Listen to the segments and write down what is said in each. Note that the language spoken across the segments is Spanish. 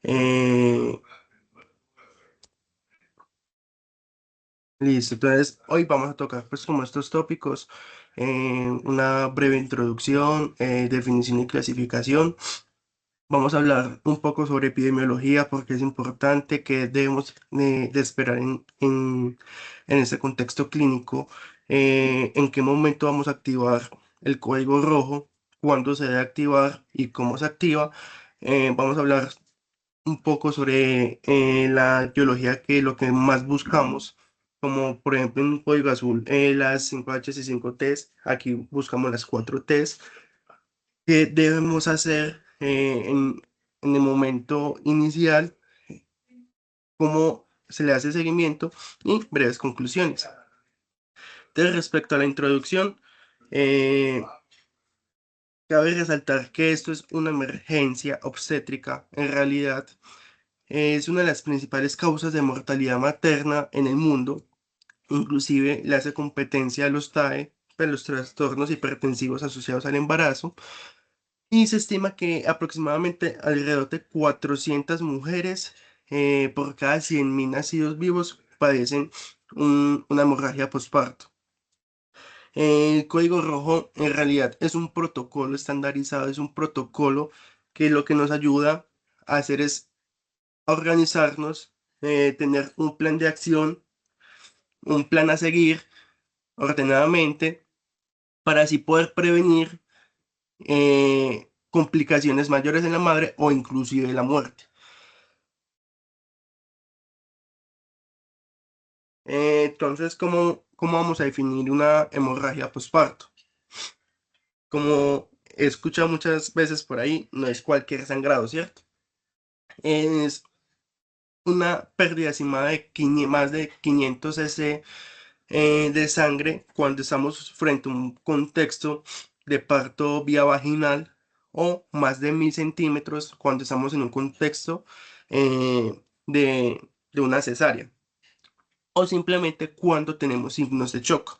Eh, Listo, entonces hoy vamos a tocar pues como estos tópicos, una breve introducción, definición y clasificación. Vamos a hablar un poco sobre epidemiología porque es importante que debemos de esperar en este contexto clínico, en qué momento vamos a activar el código rojo, cuándo se debe activar y cómo se activa. Vamos a hablar un poco sobre la biología, que lo que más buscamos, como por ejemplo en un código azul, las 5H y 5Ts. Aquí buscamos las 4Ts que debemos hacer en el momento inicial, cómo se le hace seguimiento y breves conclusiones. Entonces, respecto a la introducción, eh, cabe resaltar que esto es una emergencia obstétrica. En realidad, es una de las principales causas de mortalidad materna en el mundo. Inclusive le hace competencia a los TAE, pues, los trastornos hipertensivos asociados al embarazo. Y se estima que aproximadamente alrededor de 400 mujeres por cada 100.000 nacidos vivos padecen una hemorragia posparto. El código rojo en realidad es un protocolo estandarizado, es un protocolo que lo que nos ayuda a hacer es organizarnos, tener un plan de acción, un plan a seguir ordenadamente para así poder prevenir complicaciones mayores en la madre o inclusive la muerte. Entonces, ¿cómo vamos a definir una hemorragia posparto? Como he escuchado muchas veces por ahí, no es cualquier sangrado, ¿cierto? Es una pérdida estimada de más de 500 cc de sangre cuando estamos frente a un contexto de parto vía vaginal, o más de 1.000 centímetros cuando estamos en un contexto de una cesárea, o simplemente cuando tenemos signos de shock,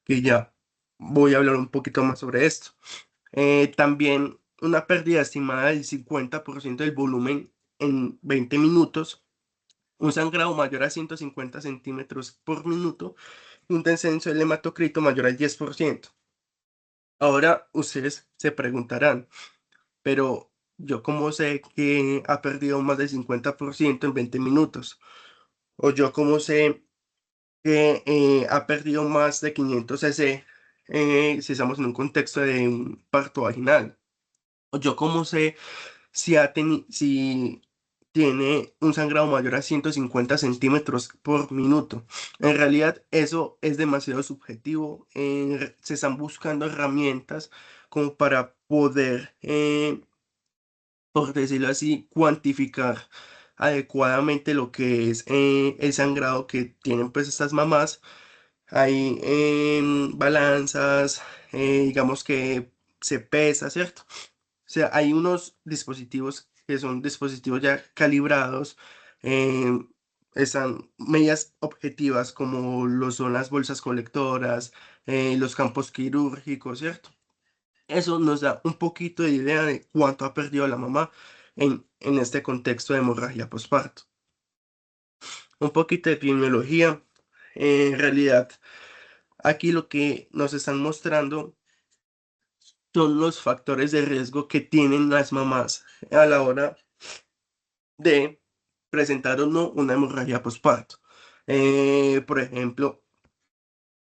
que ya voy a hablar un poquito más sobre esto. También una pérdida estimada del 50% del volumen en 20 minutos, un sangrado mayor a 150 centímetros por minuto, un descenso del hematocrito mayor al 10%. Ahora ustedes se preguntarán, pero yo cómo sé que ha perdido más del 50% en 20 minutos, o yo cómo sé que ha perdido más de 500 cc si estamos en un contexto de un parto vaginal, o yo cómo sé si tiene un sangrado mayor a 150 centímetros por minuto. En realidad, eso es demasiado subjetivo. Se están buscando herramientas como para poder, por decirlo así, cuantificar adecuadamente lo que es el sangrado que tienen pues estas mamás. Hay balanzas, digamos que se pesa, ¿cierto? O sea, hay unos dispositivos que son dispositivos ya calibrados, eh, están medidas objetivas como lo son las bolsas colectoras, los campos quirúrgicos, ¿cierto? Eso nos da un poquito de idea de cuánto ha perdido la mamá en este contexto de hemorragia posparto. Un poquito de epidemiología. En realidad, aquí lo que nos están mostrando son los factores de riesgo que tienen las mamás a la hora de presentar o no una hemorragia posparto. Por ejemplo,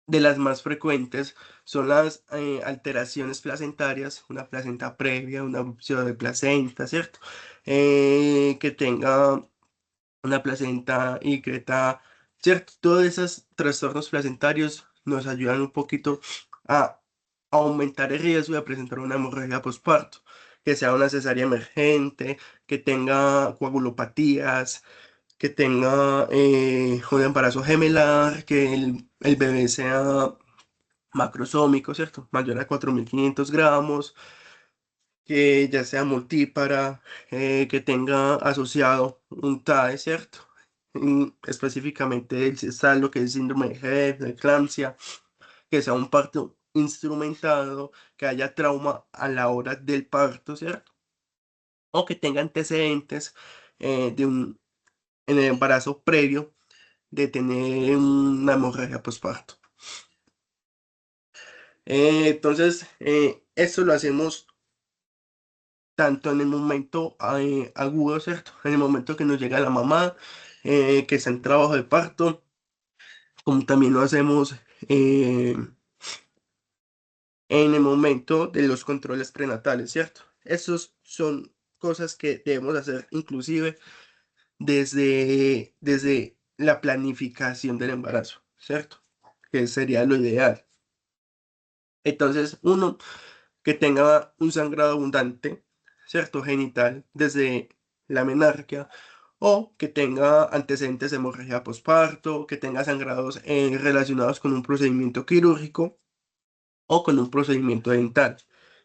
de las más frecuentes son las alteraciones placentarias, una placenta previa, una ruptura de placenta, ¿cierto? Que tenga una placenta icreta, ¿cierto? Todos esos trastornos placentarios nos ayudan un poquito a aumentar el riesgo de presentar una hemorragia posparto, que sea una cesárea emergente, que tenga coagulopatías, que tenga un embarazo gemelar, que el bebé sea macrosómico, ¿cierto? Mayor a 4.500 gramos, que ya sea multípara, que tenga asociado un TAE, ¿cierto? Específicamente el CESAL, lo que es síndrome de Hebb, de eclampsia, que sea un parto instrumentado, que haya trauma a la hora del parto, ¿cierto? o que tenga antecedentes de en el embarazo previo de tener una hemorragia postparto. Entonces, esto lo hacemos tanto en el momento agudo, ¿cierto? En el momento que nos llega la mamá, que está en trabajo de parto, como también lo hacemos eh, en el momento de los controles prenatales, ¿cierto? Esas son cosas que debemos hacer inclusive desde la planificación del embarazo, ¿cierto? Que sería lo ideal. Entonces, uno, que tenga un sangrado abundante, ¿cierto? Genital, desde la menarquia, o que tenga antecedentes de hemorragia posparto, que tenga sangrados relacionados con un procedimiento quirúrgico o con un procedimiento dental,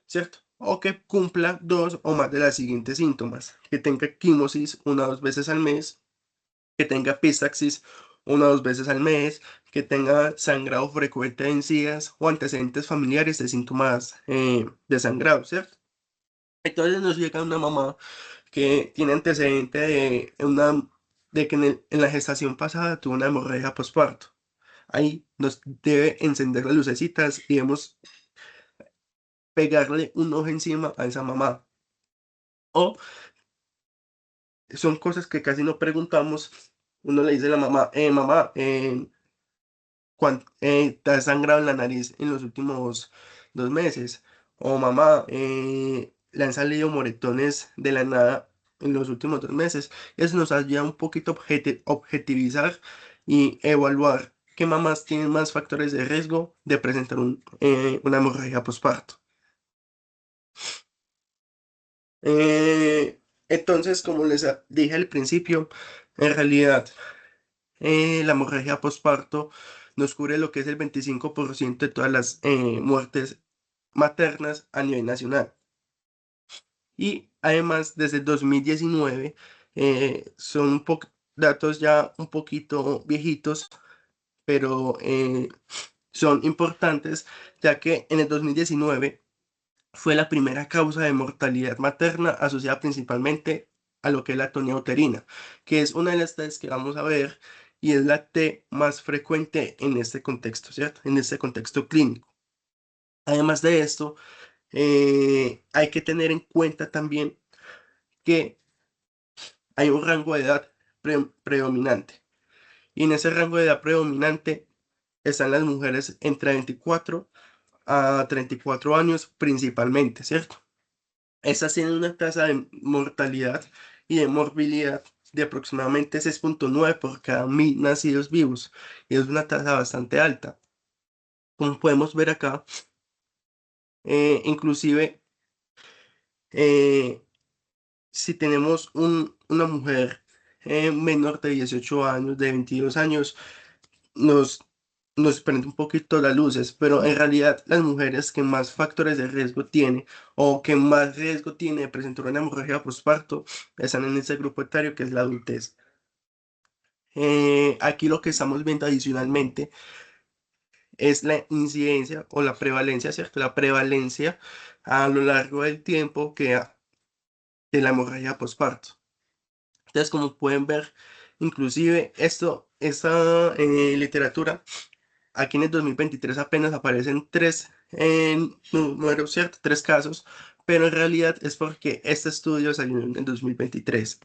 ¿cierto? O que cumpla dos o más de las siguientes síntomas, que tenga quimosis una o dos veces al mes, que tenga epistaxis una o dos veces al mes, que tenga sangrado frecuente de encías o antecedentes familiares de síntomas de sangrado, ¿cierto? Entonces nos llega una mamá que tiene antecedente de que en la gestación pasada tuvo una hemorragia postparto. Ahí nos debe encender las lucecitas y debemos pegarle un ojo encima a esa mamá. O son cosas que casi no preguntamos. Uno le dice a la mamá, mamá, ¿te has sangrado en la nariz en los últimos 2 meses? O mamá, le han salido moretones de la nada en los últimos 2 meses. Eso nos ayuda un poquito a objetivizar y evaluar qué mamás tienen más factores de riesgo de presentar una hemorragia postparto. Entonces, como dije al principio, en realidad la hemorragia postparto nos cubre lo que es el 25% de todas las muertes maternas a nivel nacional. Y además, desde el 2019, son datos ya un poquito viejitos, pero son importantes, ya que en el 2019 fue la primera causa de mortalidad materna asociada principalmente a lo que es la atonía uterina, que es una de las T's que vamos a ver y es la T más frecuente en este contexto, ¿cierto? En este contexto clínico. Además de esto, hay que tener en cuenta también que hay un rango de edad predominante y en ese rango de edad predominante están las mujeres entre 24 a 34 años principalmente, ¿cierto? Estas tienen una tasa de mortalidad y de morbilidad de aproximadamente 6,9 por cada 1.000 nacidos vivos. Y es una tasa bastante alta. Como podemos ver acá, inclusive eh, si tenemos una mujer menor de 18 años, de 22 años, nos, nos prende un poquito las luces, pero en realidad las mujeres que más factores de riesgo tiene o que más riesgo tiene de presentar una hemorragia postparto están en ese grupo etario que es la adultez. Aquí lo que estamos viendo adicionalmente es la incidencia o la prevalencia, ¿cierto? La prevalencia a lo largo del tiempo de la hemorragia postparto. Entonces, como pueden ver, inclusive esta literatura aquí en el 2023 apenas aparecen tres números, ¿cierto? Tres casos, pero en realidad es porque este estudio salió en el 2023.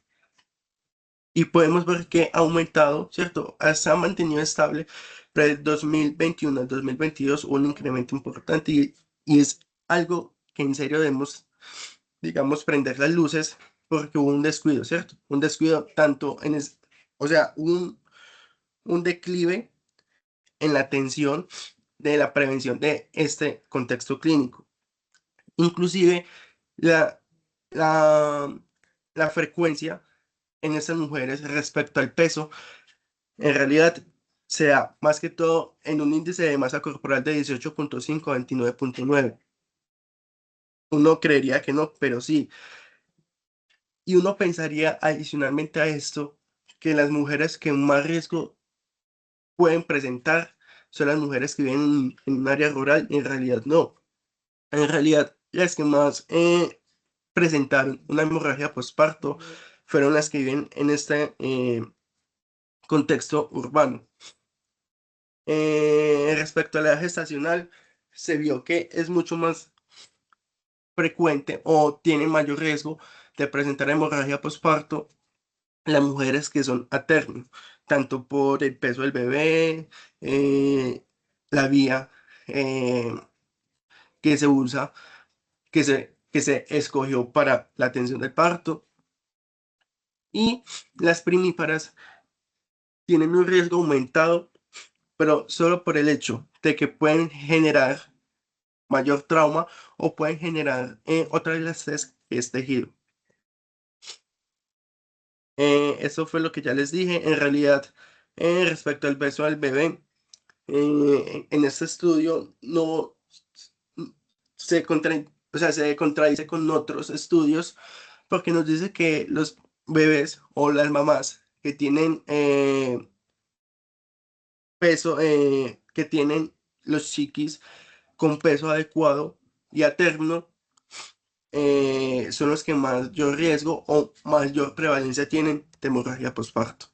Y podemos ver que ha aumentado, ¿cierto? Se ha mantenido estable, pero del 2021 al 2022 hubo un incremento importante y es algo que en serio debemos, digamos, prender las luces porque hubo un descuido, ¿cierto? Un descuido tanto o sea, un declive en la atención de la prevención de este contexto clínico. Inclusive la, la, la frecuencia en estas mujeres respecto al peso, en realidad se da más que todo en un índice de masa corporal de 18,5 a 29,9. Uno creería que no, pero sí. Y uno pensaría adicionalmente a esto que las mujeres que más riesgo pueden presentar son las mujeres que viven en un área rural y en realidad no. En realidad, las que más presentaron una hemorragia postparto fueron las que viven en este contexto urbano. Respecto a la edad gestacional, se vio que es mucho más frecuente o tiene mayor riesgo de presentar hemorragia postparto las mujeres que son a término, tanto por el peso del bebé, la vía eh, que se usa, que se escogió para la atención del parto, y las primíparas tienen un riesgo aumentado, pero solo por el hecho de que pueden generar mayor trauma o pueden generar otra de las tres, que es tejido. Eso fue lo que ya les dije. En realidad, respecto al beso del bebé, en este estudio no o sea, se contradice con otros estudios porque nos dice que los bebés o las mamás que tienen peso, que tienen los chiquis con peso adecuado y a término, son los que mayor riesgo o mayor prevalencia tienen de hemorragia postparto.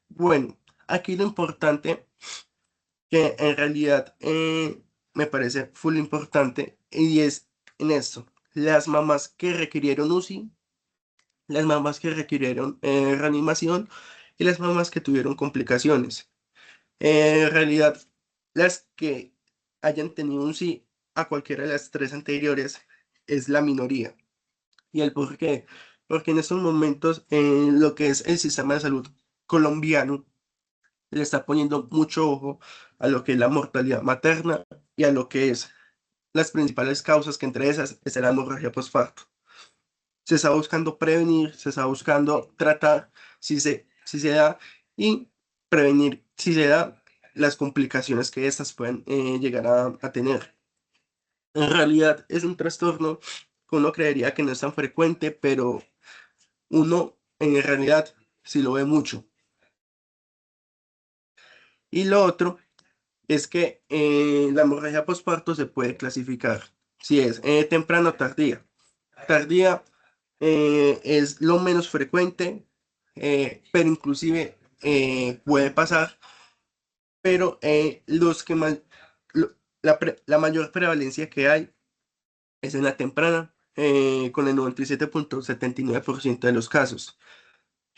Bueno, aquí lo importante que en realidad me parece full importante y es en esto, las mamás que requirieron UCI, las mamás que requirieron reanimación y las mamás que tuvieron complicaciones. En realidad, las que hayan tenido UCI a cualquiera de las tres anteriores es la minoría. ¿Y el por qué? Porque en estos momentos lo que es el sistema de salud colombiano le está poniendo mucho ojo a lo que es la mortalidad materna y a lo que es las principales causas, que entre esas es la hemorragia postparto. Se está buscando prevenir, se está buscando tratar si se da y prevenir si se da las complicaciones que estas pueden llegar a tener. En realidad es un trastorno que uno creería que no es tan frecuente, pero uno en realidad sí lo ve mucho. Y lo otro es que la hemorragia postparto se puede clasificar si es temprana o tardía. Tardía es lo menos frecuente, pero inclusive puede pasar, pero los que más, la mayor prevalencia que hay es en la temprana, con el 97,79% de los casos.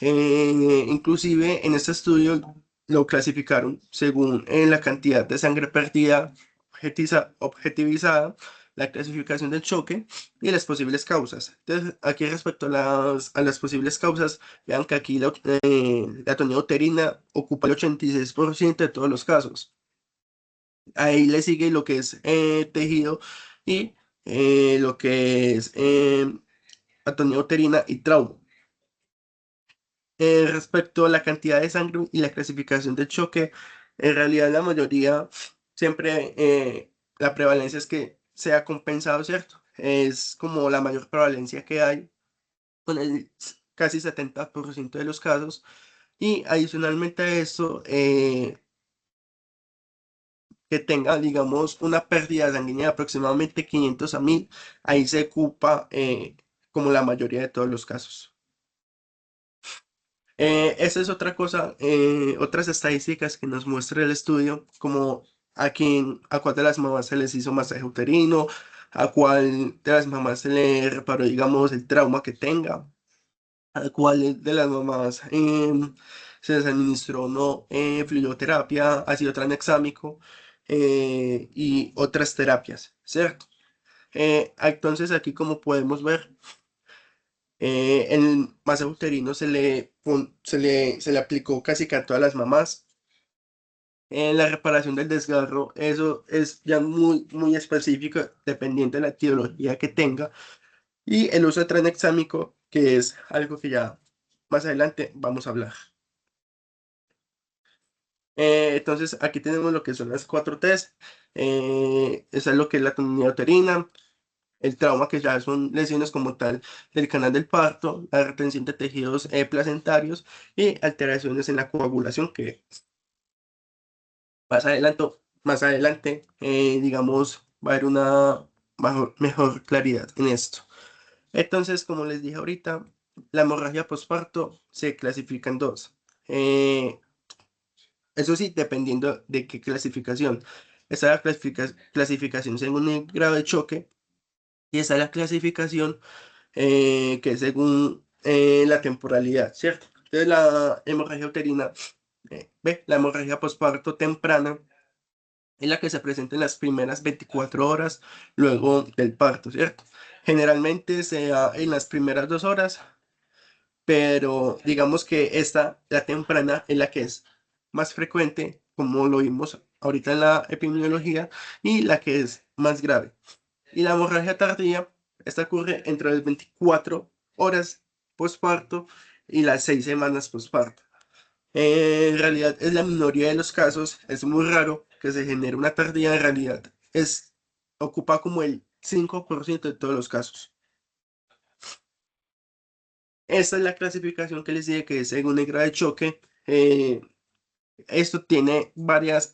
Inclusive en este estudio lo clasificaron según la cantidad de sangre perdida objetivizada, la clasificación del choque y las posibles causas. Entonces, aquí respecto a a las posibles causas, vean que aquí la atonía uterina ocupa el 86% de todos los casos. Ahí le sigue lo que es tejido y lo que es atonía uterina y trauma. Respecto a la cantidad de sangre y la clasificación del choque, en realidad la mayoría siempre la prevalencia es que sea compensado, ¿cierto? Es como la mayor prevalencia que hay con el casi 70% de los casos. Y adicionalmente a esto, que tenga, digamos, una pérdida sanguínea de aproximadamente 500 a 1000, ahí se ocupa como la mayoría de todos los casos. Esa es otra cosa, otras estadísticas que nos muestra el estudio, como a cuál de las mamás se les hizo masaje uterino, a cuál de las mamás se le reparó, digamos, el trauma que tenga, a cuál de las mamás se les administró no fluidoterapia, ácido tranexámico y otras terapias, ¿cierto? Entonces aquí como podemos ver, el masaje uterino se le aplicó casi que a todas las mamás. La reparación del desgarro, eso es ya muy específico, dependiente de la etiología que tenga. Y el uso de tranexámico, que es algo que ya más adelante vamos a hablar. Entonces, aquí tenemos lo que son las cuatro T's. Eso es lo que es la tonía uterina, el trauma, que ya son lesiones como tal del canal del parto, la retención de tejidos placentarios y alteraciones en la coagulación, que más adelante, digamos, va a haber una mejor claridad en esto. Entonces, como les dije ahorita, la hemorragia postparto se clasifica en dos. Eh, Eso sí, dependiendo de qué clasificación. Está la clasificación según el grado de choque y está la clasificación que es según la temporalidad, ¿cierto? Entonces la hemorragia uterina, la hemorragia postparto temprana es la que se presenta en las primeras 24 horas luego del parto, ¿cierto? Generalmente se da en las primeras 2 horas, pero digamos que esta, la temprana, es la que es más frecuente, como lo vimos ahorita en la epidemiología, y la que es más grave. Y la hemorragia tardía, esta ocurre entre las 24 horas posparto y las 6 semanas posparto. En realidad es la minoría de los casos, es muy raro que se genere una tardía, en realidad ocupa como el 5% de todos los casos. Esta es la clasificación que les dije que es según el grado de choque. Esto tiene varias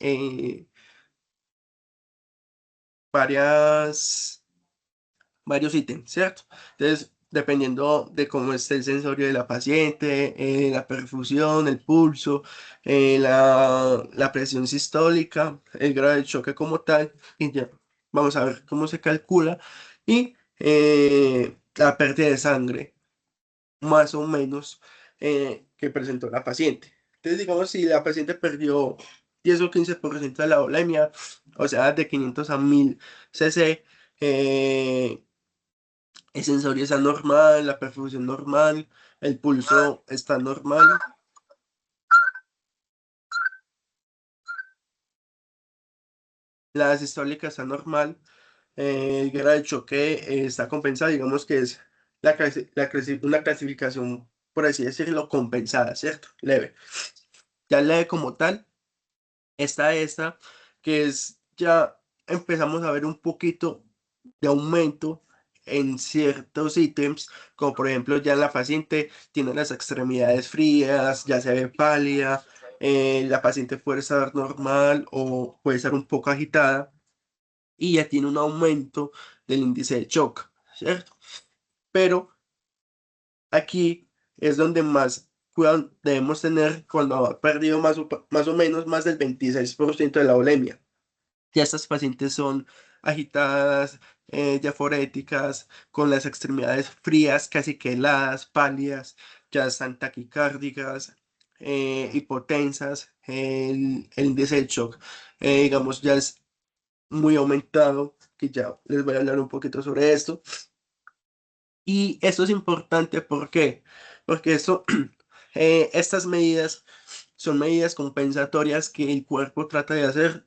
varios ítems, ¿cierto? Entonces, dependiendo de cómo esté el sensorio de la paciente, la perfusión, el pulso, la presión sistólica, el grado de choque como tal, y ya vamos a ver cómo se calcula, y la pérdida de sangre, más o menos, que presentó la paciente. Entonces, digamos, si la paciente perdió 10 o 15% de la volemia, o sea, de 500 a 1000 cc, el sensorio está normal, la perfusión normal, el pulso está normal, la sistólica está normal, el grado de choque está compensado, digamos que es una clasificación, por así decirlo, compensada, ¿cierto? Leve. Ya leve como tal, está esta, que es ya empezamos a ver un poquito de aumento en ciertos ítems, como por ejemplo ya la paciente tiene las extremidades frías, ya se ve pálida, la paciente puede estar normal o puede estar un poco agitada y ya tiene un aumento del índice de shock, ¿cierto? Pero aquí es donde más cuidado debemos tener cuando ha perdido más o menos más del 26% de la volemia. Ya estas pacientes son agitadas, diaforéticas, con las extremidades frías, casi que heladas, pálidas, ya están taquicárdicas, hipotensas, el índice de shock, digamos, ya es muy aumentado, que ya les voy a hablar un poquito sobre esto. Y esto es importante, ¿por qué? Porque estas medidas son medidas compensatorias que el cuerpo trata de hacer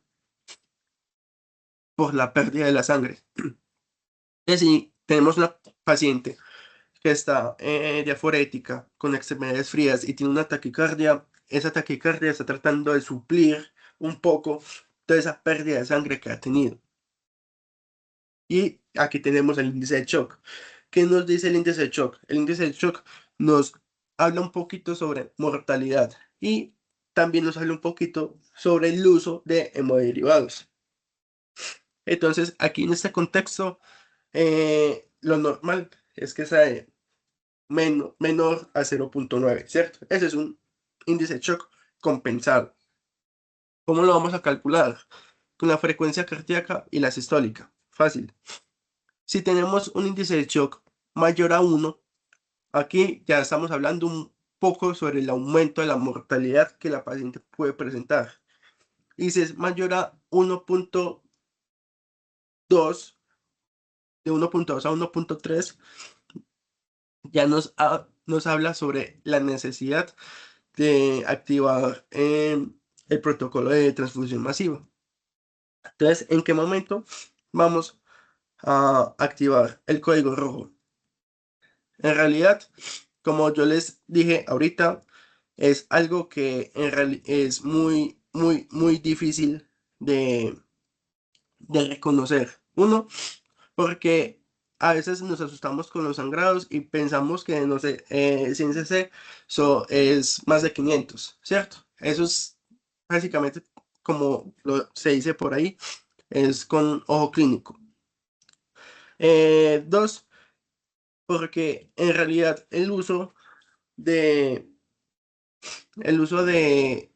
por la pérdida de la sangre. Es si tenemos una paciente que está diaforética, con extremidades frías y tiene una taquicardia, esa taquicardia está tratando de suplir un poco toda esa pérdida de sangre que ha tenido. Y aquí tenemos el índice de shock. ¿Qué nos dice el índice de shock? El índice de shock nos habla un poquito sobre mortalidad y también nos habla un poquito sobre el uso de hemoderivados. Entonces, aquí en este contexto, lo normal es que sea menor a 0,9, ¿cierto? Ese es un índice de shock compensado. ¿Cómo lo vamos a calcular? Con la frecuencia cardíaca y la sistólica. Fácil. Si tenemos un índice de shock mayor a 1, aquí ya estamos hablando un poco sobre el aumento de la mortalidad que la paciente puede presentar. Y si es mayor a 1,2, de 1,2 a 1,3, ya nos habla sobre la necesidad de activar el protocolo de transfusión masiva. Entonces, ¿en qué momento vamos a activar el código rojo? En realidad, como yo les dije ahorita, es algo que es muy, muy, muy difícil de reconocer. Uno, porque a veces nos asustamos con los sangrados y pensamos que, no sé, 100 cc es más de 500, ¿cierto? Eso es básicamente como se dice por ahí, es con ojo clínico. Dos, porque en realidad de, el uso de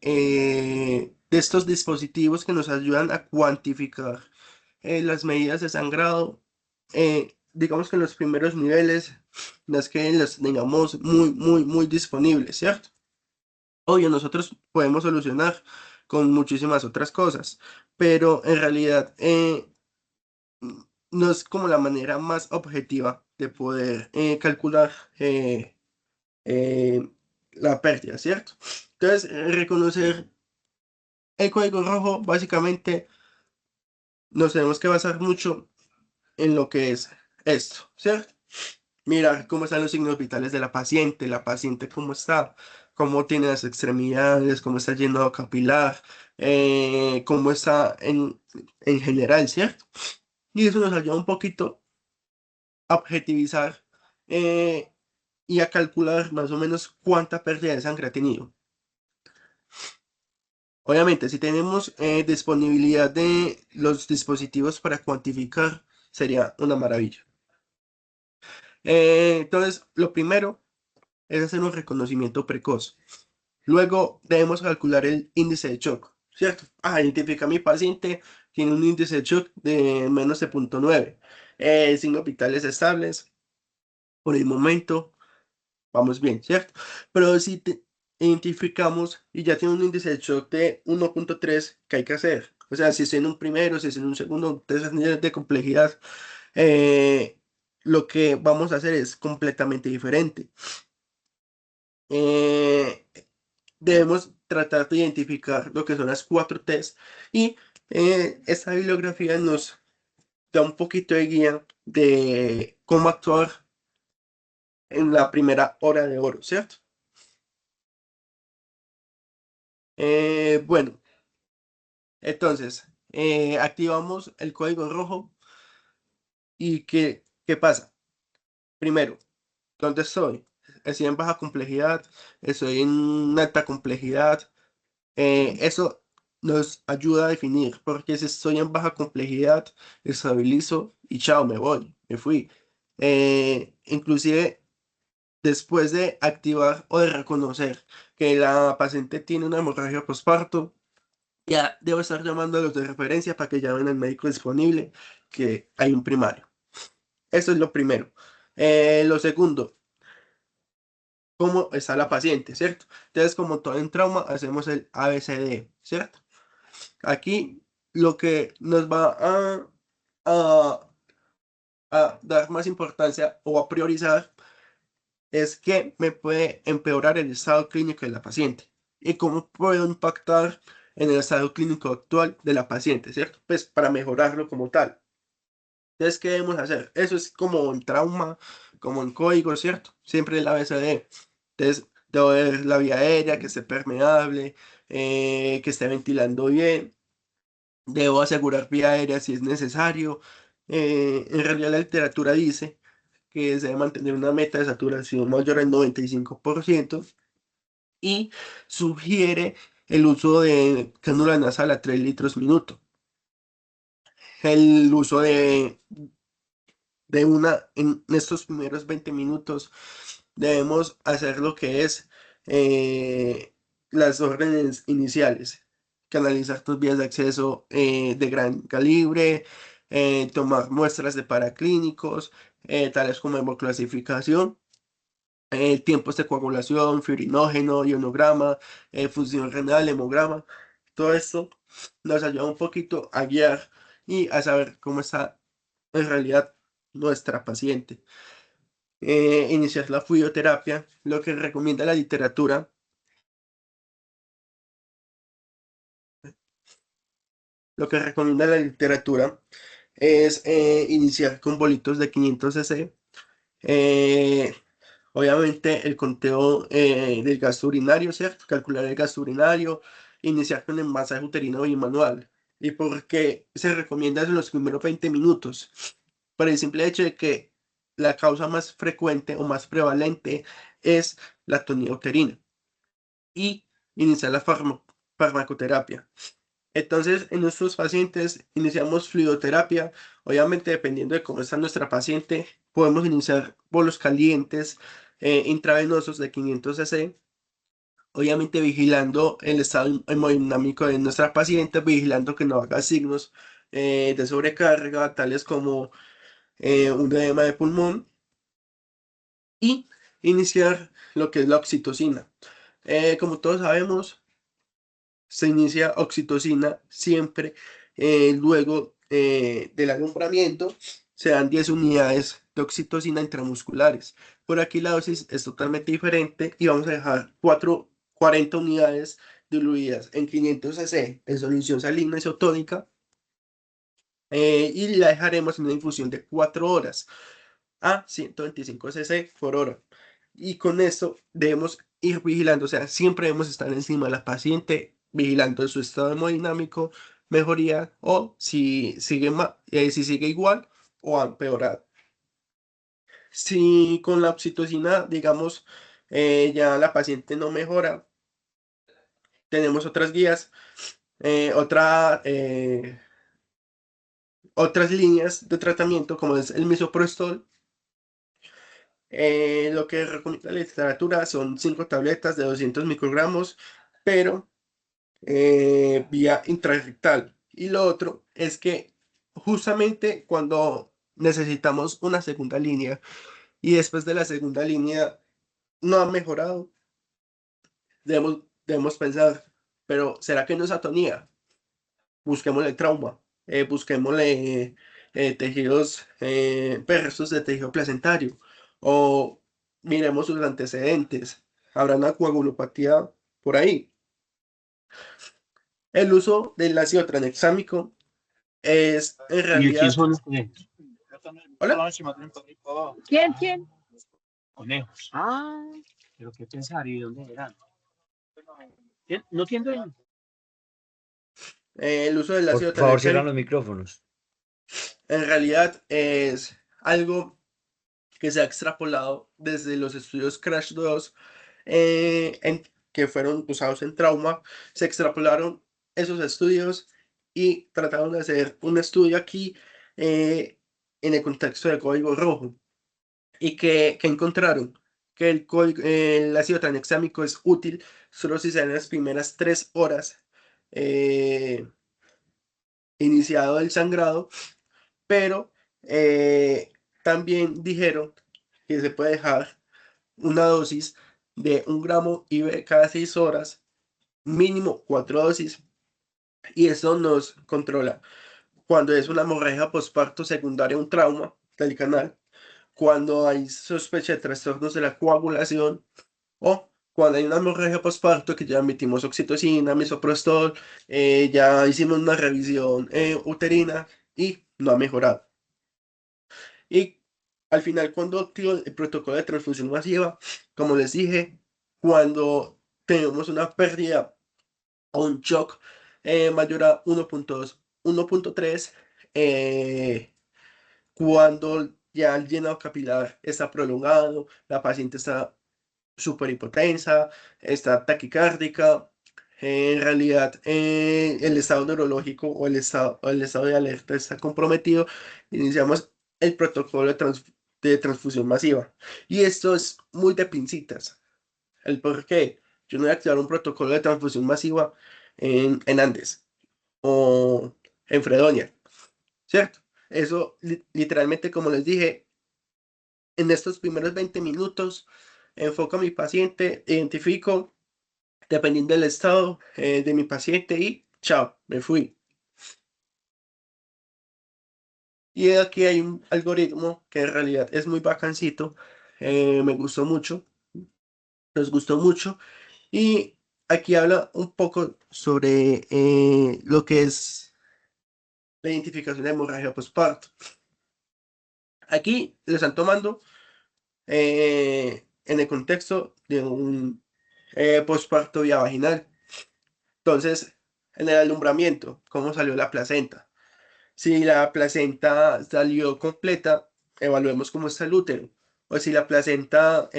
estos dispositivos que nos ayudan a cuantificar las medidas de sangrado, digamos que en los primeros niveles, no es que las tengamos muy, muy, muy disponibles, ¿cierto? Obvio, nosotros podemos solucionar con muchísimas otras cosas, pero en realidad no es como la manera más objetiva de poder calcular eh, la pérdida, ¿cierto? Entonces, reconocer el código rojo, básicamente nos tenemos que basar mucho en lo que es esto, ¿cierto? Mirar cómo están los signos vitales de la paciente cómo está, cómo tiene las extremidades, cómo está el llenado capilar, cómo está en general, ¿cierto? Y eso nos ayuda un poquito a objetivizar eh, y a calcular más o menos cuánta pérdida de sangre ha tenido. Obviamente, si tenemos disponibilidad de los dispositivos para cuantificar, sería una maravilla. Entonces, lo primero es hacer un reconocimiento precoz. Luego debemos calcular el índice de shock, ¿cierto? Identifica a mi paciente, tiene un índice de shock de menos de 0,9. Signos vitales estables, por el momento vamos bien, ¿cierto? Pero si identificamos y ya tiene un índice de shock de 1,3, ¿qué hay que hacer? O sea, si es en un primero, si es en un segundo, tercer nivel de complejidad, eh, lo que vamos a hacer es completamente diferente. Eh, Debemos tratar de identificar lo que son las 4 T's y esta bibliografía nos da un poquito de guía de cómo actuar en la primera hora de oro, ¿cierto? Bueno, entonces, activamos el código rojo y ¿qué pasa? Primero, ¿dónde estoy? ¿Estoy en baja complejidad? ¿Estoy en alta complejidad? Eso nos ayuda a definir, porque si estoy en baja complejidad, estabilizo y chao, me voy, me fui. Inclusive después de activar o de reconocer que la paciente tiene una hemorragia postparto, ya debo estar llamando a los de referencia para que llamen al médico disponible, que hay un primario. Eso es lo primero. Lo segundo, cómo está la paciente, ¿cierto? Entonces, como todo en trauma, hacemos el ABCD, ¿cierto? Aquí lo que nos va a, a dar más importancia o a priorizar es que me puede empeorar el estado clínico de la paciente y cómo puedo impactar en el estado clínico actual de la paciente, ¿cierto? Pues para mejorarlo como tal. Entonces, ¿qué debemos hacer? Eso es como en trauma, como en código, ¿cierto? Siempre el ABCD. Entonces, debo ver la vía aérea, que esté permeable, que esté ventilando bien. Debo asegurar vía aérea si es necesario. En realidad la literatura dice que se debe mantener una meta de saturación mayor al 95% y sugiere el uso de cánula nasal a 3 litros minuto. El uso en estos primeros 20 minutos debemos hacer lo que es eh, las órdenes iniciales, canalizar tus vías de acceso de gran calibre, tomar muestras de paraclínicos, tales como hemoclasificación, tiempos de coagulación, fibrinógeno, ionograma, función renal, hemograma. Todo esto nos ayuda un poquito a guiar y a saber cómo está en realidad nuestra paciente. Iniciar la fluidoterapia, lo que recomienda la literatura es iniciar con bolitos de 500 cc. eh, Obviamente el conteo del gasto urinario, ¿cierto? Calcular el gasto urinario, iniciar con el masaje uterino bimanual. ¿Y por qué se recomienda eso en los primeros 20 minutos? Por el simple hecho de que la causa más frecuente o más prevalente es la tonía uterina y iniciar la farmacoterapia. Entonces, en nuestros pacientes iniciamos fluidoterapia. Obviamente, dependiendo de cómo está nuestra paciente, podemos iniciar bolos calientes intravenosos de 500 cc. Obviamente, vigilando el estado hemodinámico de nuestra paciente, vigilando que no haga signos de sobrecarga, tales como un edema de pulmón, y iniciar lo que es la oxitocina. Como todos sabemos, se inicia oxitocina siempre luego del alumbramiento. Se dan 10 unidades de oxitocina intramusculares. Por aquí la dosis es totalmente diferente y vamos a dejar 40 unidades diluidas en 500 cc en solución salina isotónica, y la dejaremos en una infusión de 4 horas a 125 cc por hora. Y con esto debemos ir vigilando, o sea, siempre debemos estar encima de la paciente, vigilando su estado hemodinámico, mejoría o si sigue igual o ha empeorado. Si con la oxitocina, digamos, ya la paciente no mejora, tenemos otras guías, otras líneas de tratamiento como es el misoprostol. Lo que recomienda la literatura son 5 tabletas de 200 microgramos, pero vía intrarrectal. Y lo otro es que justamente cuando necesitamos una segunda línea y después de la segunda línea no ha mejorado, debemos pensar, pero ¿será que no es atonía? Busquémosle trauma, busquémosle tejidos, restos de tejido placentario, o miremos sus antecedentes. ¿Habrá una coagulopatía por ahí? El uso del ácido tranexámico es en ¿Y quién realidad... son los conejos? ¿Hola? ¿Quién? Conejos. Ah, ¿Pero qué pensar y dónde eran? ¿No tienen? El uso del Por ácido favor, cierran tranexámico los micrófonos. en realidad es algo que se ha extrapolado desde los estudios Crash 2, que fueron usados en trauma. Se extrapolaron esos estudios y trataron de hacer un estudio aquí eh, en el contexto del código rojo. ¿Y que encontraron? Que el ácido tranexámico es útil solo si se dan las primeras 3 horas eh, iniciado el sangrado, pero también dijeron que se puede dejar una dosis de 1 gramo IV cada 6 horas, mínimo 4 dosis, y eso nos controla cuando es una hemorragia postparto secundaria a un trauma del canal, cuando hay sospecha de trastornos de la coagulación, o cuando hay una hemorragia postparto que ya emitimos oxitocina, misoprostol, ya hicimos una revisión uterina y no ha mejorado. Y al final, cuando activo el protocolo de transfusión masiva, como les dije, cuando tenemos una pérdida o un shock mayor a 1.2, 1.3, cuando ya el llenado capilar está prolongado, la paciente está súper hipotensa, está taquicárdica, en realidad el estado neurológico o el estado de alerta está comprometido, iniciamos el protocolo de transfusión masiva. Y esto es muy de pincitas. El por qué. Yo no voy a activar un protocolo de transfusión masiva en Andes o en Fredonia, ¿cierto? Eso literalmente, como les dije, en estos primeros 20 minutos enfoco a mi paciente, identifico dependiendo del estado de mi paciente y chao, me fui. Y aquí hay un algoritmo que en realidad es muy bacancito, me gustó mucho, nos gustó mucho, y aquí habla un poco sobre lo que es la identificación de hemorragia postparto. Aquí le están tomando en el contexto de un postparto vía vaginal. Entonces, en el alumbramiento, ¿cómo salió la placenta? Si la placenta salió completa, evaluemos cómo está el útero. O si la placenta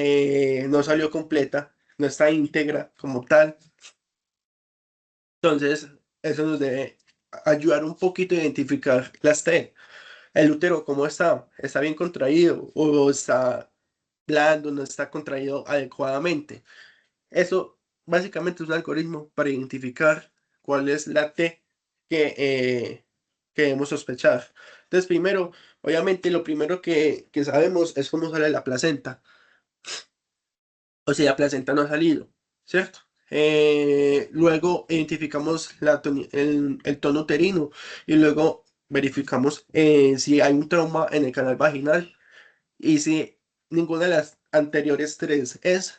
no salió completa, no está íntegra como tal, entonces Eso nos debe ayudar un poquito a identificar las T. El útero, ¿cómo está? ¿Está bien contraído o está blando, no está contraído adecuadamente? Eso básicamente es un algoritmo para identificar cuál es la T que debemos sospechar. Entonces, primero, obviamente, lo primero que sabemos es cómo sale la placenta. O sea, la placenta no ha salido, ¿cierto? Luego identificamos el tono uterino y luego verificamos si hay un trauma en el canal vaginal y si ninguna de las anteriores tres es,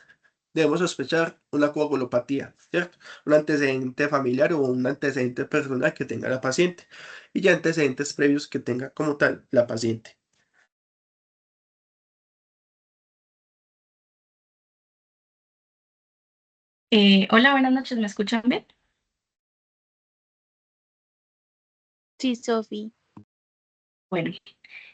debemos sospechar una coagulopatía, ¿cierto? Un antecedente familiar o un antecedente personal que tenga la paciente y ya antecedentes previos que tenga como tal la paciente. Hola, buenas noches, ¿me escuchan bien? Sí, Sofi. Bueno,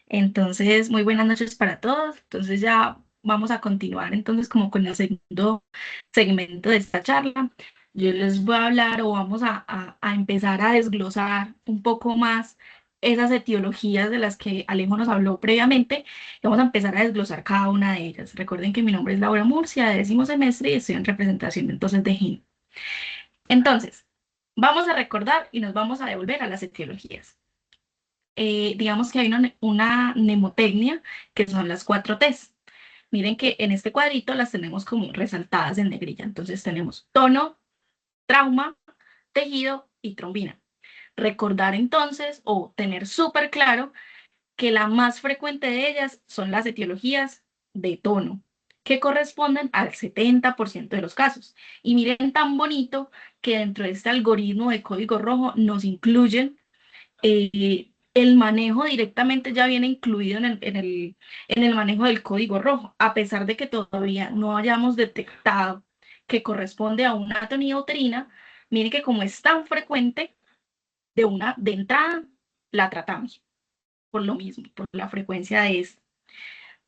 entonces, muy buenas noches para todos. Entonces ya vamos a continuar entonces como con el segundo segmento de esta charla. Yo les voy a hablar o vamos a empezar a desglosar un poco más esas etiologías de las que Alejo nos habló previamente. Y vamos a empezar a desglosar cada una de ellas. Recuerden que mi nombre es Laura Murcia, de 10º semestre, y estoy en representación entonces de GIN. Entonces, vamos a recordar y nos vamos a devolver a las etiologías. Digamos que hay una mnemotecnia, que son las 4 Ts. Miren que en este cuadrito las tenemos como resaltadas en negrilla. Entonces tenemos tono, trauma, tejido y trombina. Recordar entonces o tener súper claro que la más frecuente de ellas son las etiologías de tono, que corresponden al 70% de los casos. Y miren tan bonito que dentro de este algoritmo de código rojo nos incluyen el manejo directamente ya viene incluido en el manejo del código rojo, a pesar de que todavía no hayamos detectado que corresponde a una atonía uterina. Miren que como es tan frecuente, de entrada la tratamos por lo mismo, por la frecuencia de esta.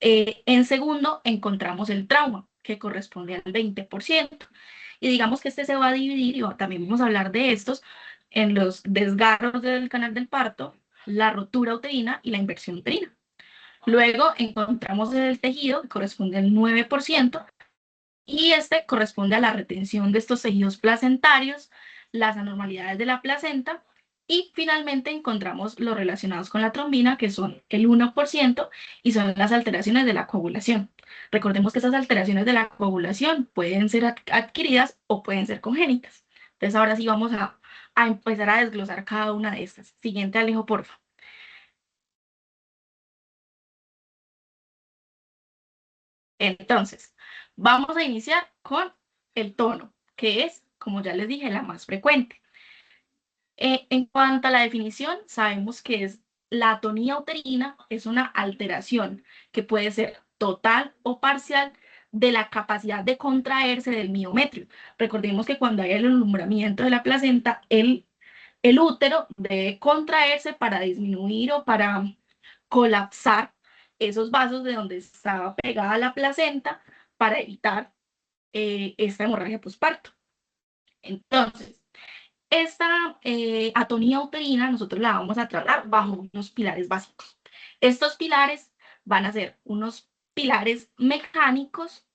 En segundo, encontramos el trauma, que corresponde al 20%. Y digamos que este se va a dividir, y también vamos a hablar de estos, en los desgarros del canal del parto, la rotura uterina y la inversión uterina. Luego encontramos el tejido, que corresponde al 9%, y este corresponde a la retención de estos tejidos placentarios, las anormalidades de la placenta, y finalmente encontramos los relacionados con la trombina, que son el 1%, y son las alteraciones de la coagulación. Recordemos que estas alteraciones de la coagulación pueden ser adquiridas o pueden ser congénitas. Entonces ahora sí vamos a empezar a desglosar cada una de estas. Siguiente, Alejo, porfa. Entonces, vamos a iniciar con el tono, que es, como ya les dije, la más frecuente. En cuanto a la definición, sabemos que la atonía uterina es una alteración que puede ser total o parcial de la capacidad de contraerse del miometrio. Recordemos que cuando hay el alumbramiento de la placenta, el útero debe contraerse para disminuir o para colapsar esos vasos de donde estaba pegada la placenta para evitar esta hemorragia posparto. Entonces, esta atonía uterina nosotros la vamos a tratar bajo unos pilares básicos. Estos pilares van a ser unos pilares mecánicos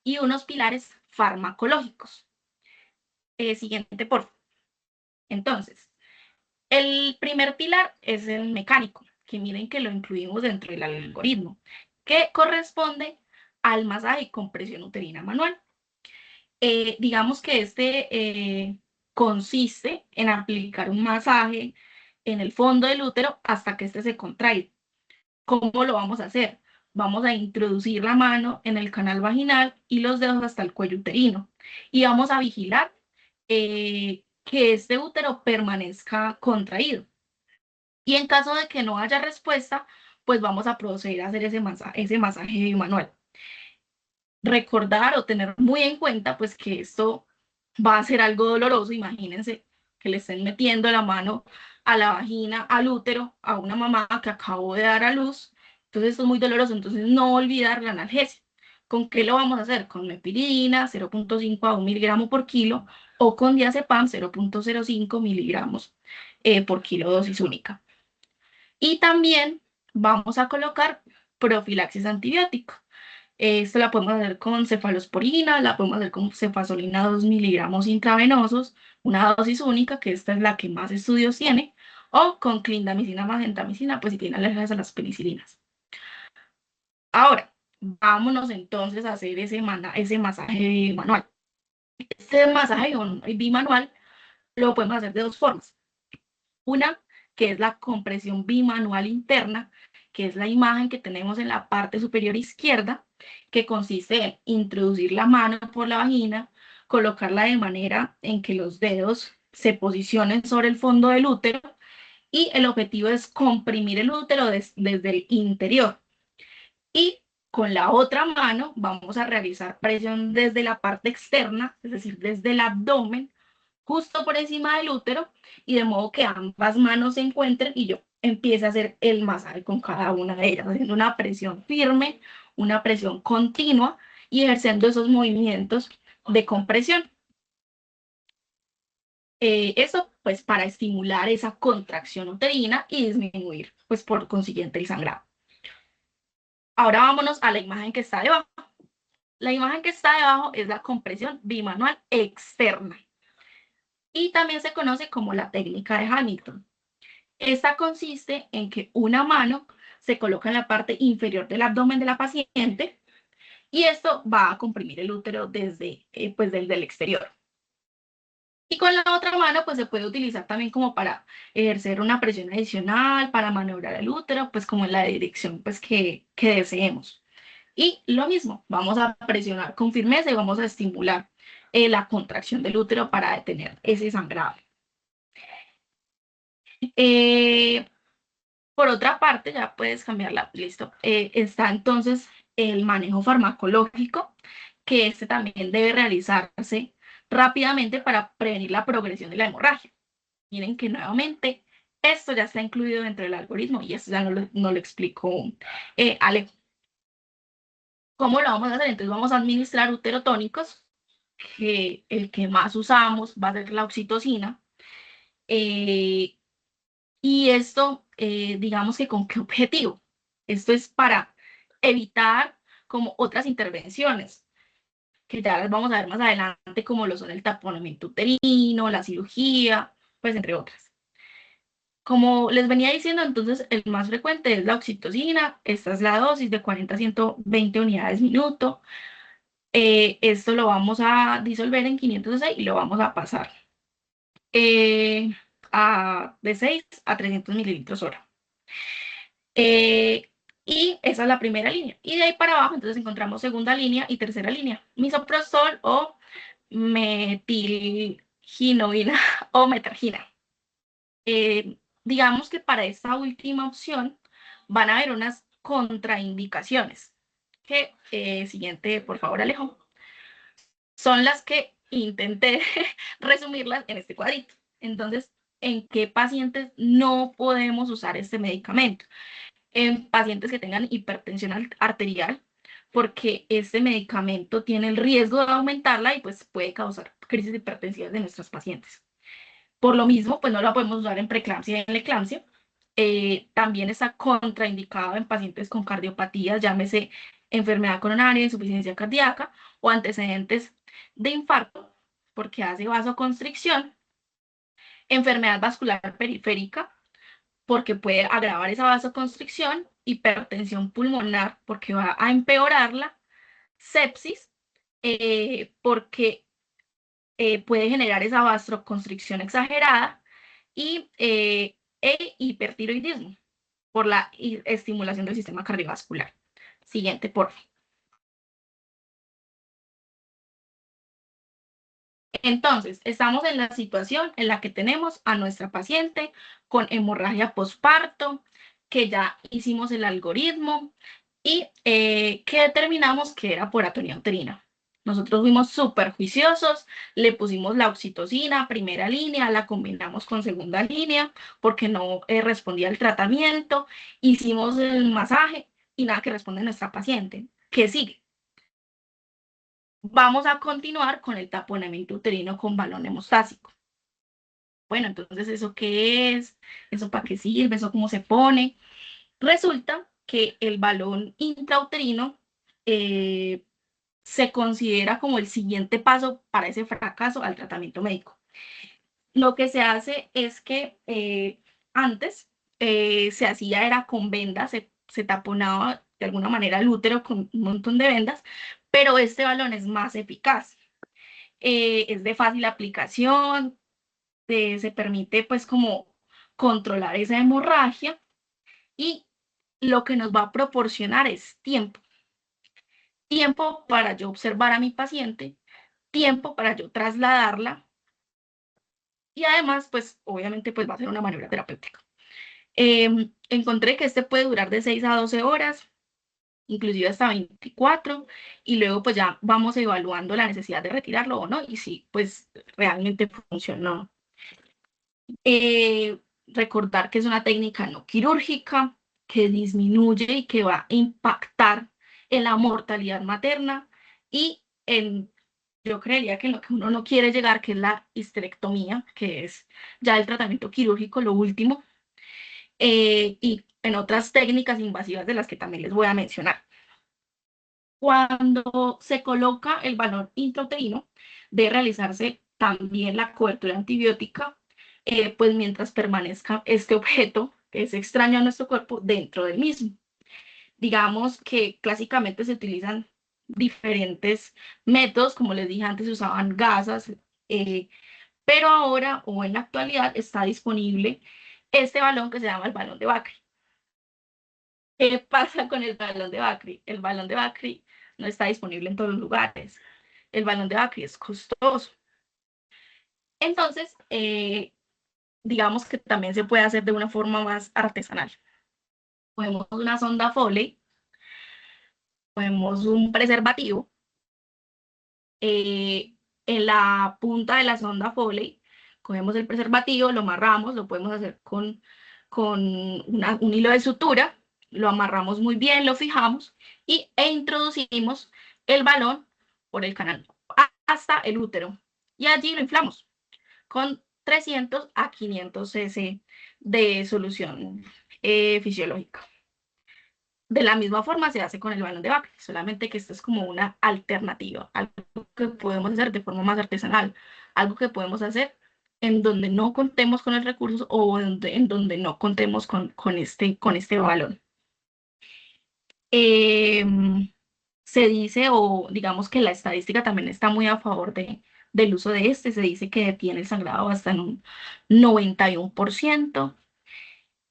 y unos pilares farmacológicos. Siguiente, por favor. Entonces, el primer pilar es el mecánico, que miren que lo incluimos dentro del algoritmo, que corresponde al masaje y compresión uterina manual. Digamos que consiste en aplicar un masaje en el fondo del útero hasta que este se contraiga. ¿Cómo lo vamos a hacer? Vamos a introducir la mano en el canal vaginal y los dedos hasta el cuello uterino. Y vamos a vigilar que este útero permanezca contraído. Y en caso de que no haya respuesta, pues vamos a proceder a hacer ese masaje manual. Recordar o tener muy en cuenta pues que esto va a ser algo doloroso. Imagínense que le estén metiendo la mano a la vagina, al útero, a una mamá que acabó de dar a luz. Entonces esto es muy doloroso. Entonces no olvidar la analgesia. ¿Con qué lo vamos a hacer? Con mepiridina 0.5 a 1 miligramo por kilo o con diazepam 0.05 miligramos por kilo dosis única. Y también vamos a colocar profilaxis antibiótico. Esto la podemos hacer con cefalosporina, la podemos hacer con cefazolina 2 miligramos intravenosos, una dosis única, que esta es la que más estudios tiene, o con clindamicina más gentamicina, pues si tiene alergias a las penicilinas. Ahora, vámonos entonces a hacer ese masaje manual. Este masaje bimanual lo podemos hacer de dos formas. Una, que es la compresión bimanual interna, que es la imagen que tenemos en la parte superior izquierda, que consiste en introducir la mano por la vagina, colocarla de manera en que los dedos se posicionen sobre el fondo del útero y el objetivo es comprimir el útero desde el interior. Y con la otra mano vamos a realizar presión desde la parte externa, es decir, desde el abdomen, justo por encima del útero, y de modo que ambas manos se encuentren y yo empiece a hacer el masaje con cada una de ellas, haciendo una presión firme, una presión continua y ejerciendo esos movimientos de compresión. Eso pues para estimular esa contracción uterina y disminuir pues por consiguiente el sangrado. Ahora vámonos a la imagen que está debajo. La imagen que está debajo es la compresión bimanual externa y también se conoce como la técnica de Hamilton. Esta consiste en que una mano se coloca en la parte inferior del abdomen de la paciente y esto va a comprimir el útero desde el exterior. Y con la otra mano pues se puede utilizar también como para ejercer una presión adicional, para maniobrar el útero, pues como en la dirección pues que deseemos. Y lo mismo, vamos a presionar con firmeza y vamos a estimular la contracción del útero para detener ese sangrado. Por otra parte, ya puedes cambiarla, listo. Está entonces el manejo farmacológico, que este también debe realizarse rápidamente para prevenir la progresión de la hemorragia. Miren que nuevamente esto ya está incluido dentro del algoritmo y esto ya no lo explicó Alejo. ¿Cómo lo vamos a hacer? Entonces vamos a administrar uterotónicos, que el que más usamos va a ser la oxitocina. Y esto, digamos que ¿con qué objetivo? Esto es para evitar como otras intervenciones, que ya las vamos a ver más adelante, como lo son el taponamiento uterino, la cirugía, pues entre otras. Como les venía diciendo, entonces el más frecuente es la oxitocina. Esta es la dosis de 40 a 120 unidades minuto. Esto lo vamos a disolver en 506 y lo vamos a pasar de 6 a 300 mililitros hora. Y esa es la primera línea. Y de ahí para abajo, entonces encontramos segunda línea y tercera línea. Misoprostol o metilginovina o metargina. Digamos que para esta última opción van a haber unas contraindicaciones. Siguiente, por favor, Alejo. Son las que intenté resumirlas en este cuadrito. Entonces, ¿en qué pacientes no podemos usar este medicamento? En pacientes que tengan hipertensión arterial, porque este medicamento tiene el riesgo de aumentarla y pues puede causar crisis hipertensivas de nuestros pacientes. Por lo mismo, pues no la podemos usar en preeclampsia y en eclampsia. También está contraindicado en pacientes con cardiopatías, llámese enfermedad coronaria, insuficiencia cardíaca o antecedentes de infarto, porque hace vasoconstricción, enfermedad vascular periférica, porque puede agravar esa vasoconstricción, hipertensión pulmonar, porque va a empeorarla, sepsis, porque puede generar esa vasoconstricción exagerada y hipertiroidismo por la estimulación del sistema cardiovascular. Siguiente, por favor. Entonces, estamos en la situación en la que tenemos a nuestra paciente con hemorragia posparto, que ya hicimos el algoritmo y que determinamos que era por atonía uterina. Nosotros fuimos súper juiciosos, le pusimos la oxitocina, primera línea, la combinamos con segunda línea porque no respondía al tratamiento, hicimos el masaje y nada que responde nuestra paciente. ¿Qué sigue? Vamos a continuar con el taponamiento uterino con balón hemostásico. Bueno, entonces, ¿eso qué es? ¿Eso para qué sirve? ¿Eso cómo se pone? Resulta que el balón intrauterino se considera como el siguiente paso para ese fracaso al tratamiento médico. Lo que se hace es que antes se hacía era con vendas, se taponaba de alguna manera el útero con un montón de vendas, pero este balón es más eficaz. Es de fácil aplicación, se permite pues como controlar esa hemorragia y lo que nos va a proporcionar es tiempo. Tiempo para yo observar a mi paciente, tiempo para yo trasladarla y además pues obviamente pues va a ser una maniobra terapéutica. Encontré que este puede durar de 6 a 12 horas, inclusive hasta 24, y luego pues ya vamos evaluando la necesidad de retirarlo o no, y si pues realmente funcionó. Recordar que es una técnica no quirúrgica, que disminuye y que va a impactar en la mortalidad materna y yo creería que en lo que uno no quiere llegar, que es la histerectomía, que es ya el tratamiento quirúrgico, lo último, y en otras técnicas invasivas de las que también les voy a mencionar. Cuando se coloca el balón intrauterino, debe realizarse también la cobertura antibiótica, pues mientras permanezca este objeto, que es extraño a nuestro cuerpo, dentro del mismo. Digamos que clásicamente se utilizan diferentes métodos, como les dije antes, se usaban gasas, pero ahora o en la actualidad está disponible este balón que se llama el balón de Bakri. ¿Qué pasa con el balón de Bakri? El balón de Bakri no está disponible en todos los lugares. El balón de Bakri es costoso. Entonces, digamos que también se puede hacer de una forma más artesanal. Cogemos una sonda Foley, cogemos un preservativo, en la punta de la sonda Foley, cogemos el preservativo, lo amarramos, lo podemos hacer con un hilo de sutura, lo amarramos muy bien, lo fijamos e introducimos el balón por el canal hasta el útero y allí lo inflamos con 300 a 500 cc de solución fisiológica. De la misma forma se hace con el balón de Bakri, solamente que esto es como una alternativa, algo que podemos hacer de forma más artesanal, algo que podemos hacer en donde no contemos con el recurso o en donde no contemos con este balón. Se dice, o digamos que la estadística también está muy a favor del uso de este, se dice que detiene el sangrado hasta en un 91%.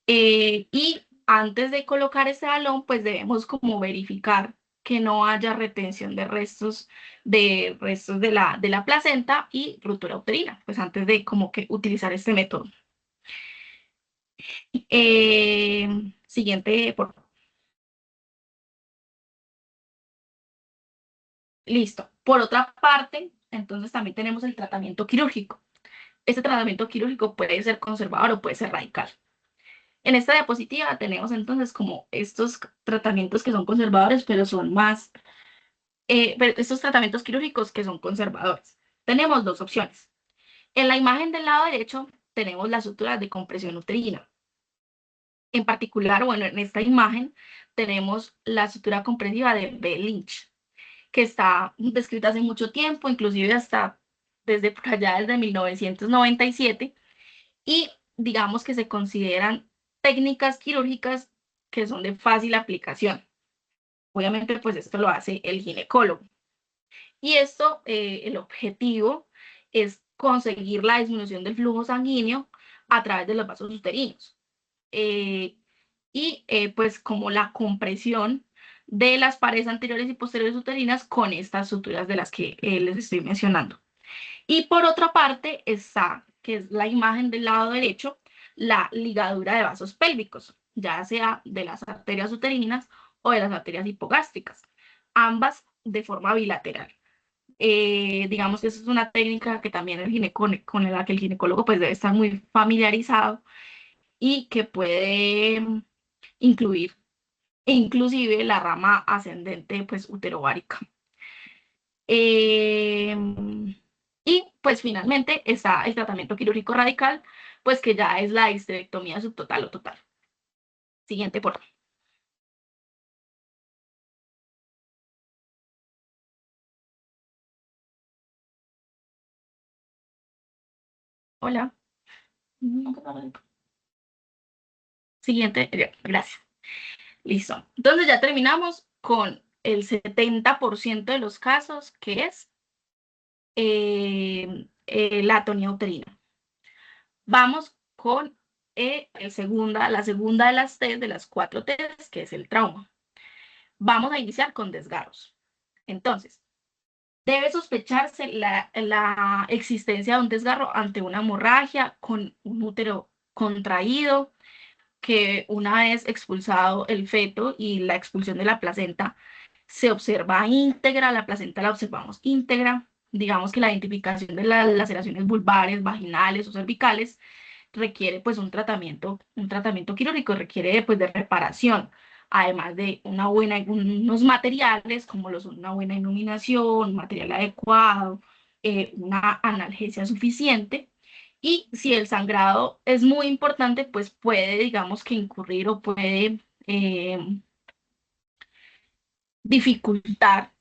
Y antes de colocar este balón, pues debemos como verificar que no haya retención de restos de la placenta y ruptura uterina, pues antes de como que utilizar este método. Siguiente, por favor. Listo. Por otra parte, entonces también tenemos el tratamiento quirúrgico. Este tratamiento quirúrgico puede ser conservador o puede ser radical. En esta diapositiva tenemos entonces como estos tratamientos que son conservadores, pero son más pero estos tratamientos quirúrgicos que son conservadores. Tenemos dos opciones. En la imagen del lado derecho tenemos las suturas de compresión uterina. En particular, bueno, en esta imagen tenemos la sutura compresiva de B. Lynch, que está descrita hace mucho tiempo, inclusive hasta desde por allá, desde 1997, y digamos que se consideran técnicas quirúrgicas que son de fácil aplicación. Obviamente, pues esto lo hace el ginecólogo. Y esto, el objetivo es conseguir la disminución del flujo sanguíneo a través de los vasos uterinos. Pues como la compresión de las paredes anteriores y posteriores uterinas con estas suturas de las que les estoy mencionando. Y por otra parte está, que es la imagen del lado derecho, la ligadura de vasos pélvicos, ya sea de las arterias uterinas o de las arterias hipogástricas, ambas de forma bilateral. Digamos que esa es una técnica que también con la que el ginecólogo pues debe estar muy familiarizado y que puede incluir inclusive la rama ascendente pues uterovárica. Y pues finalmente está el tratamiento quirúrgico radical, pues que ya es la histerectomía subtotal o total. Siguiente, por favor. Hola. Siguiente, gracias. Listo. Entonces ya terminamos con el 70% de los casos, que es la atonía uterina. Vamos con la segunda de las T, de las 4 T, que es el trauma. Vamos a iniciar con desgarros. Entonces, debe sospecharse la existencia de un desgarro ante una hemorragia con un útero contraído, que una vez expulsado el feto y la expulsión de la placenta se observa íntegra, la placenta la observamos íntegra. Digamos que la identificación de las laceraciones vulvares, vaginales o cervicales requiere pues un tratamiento quirúrgico, requiere pues de reparación, además de unos materiales como una buena iluminación, un material adecuado, una analgesia suficiente. Y si el sangrado es muy importante, pues puede, digamos que incurrir o puede dificultar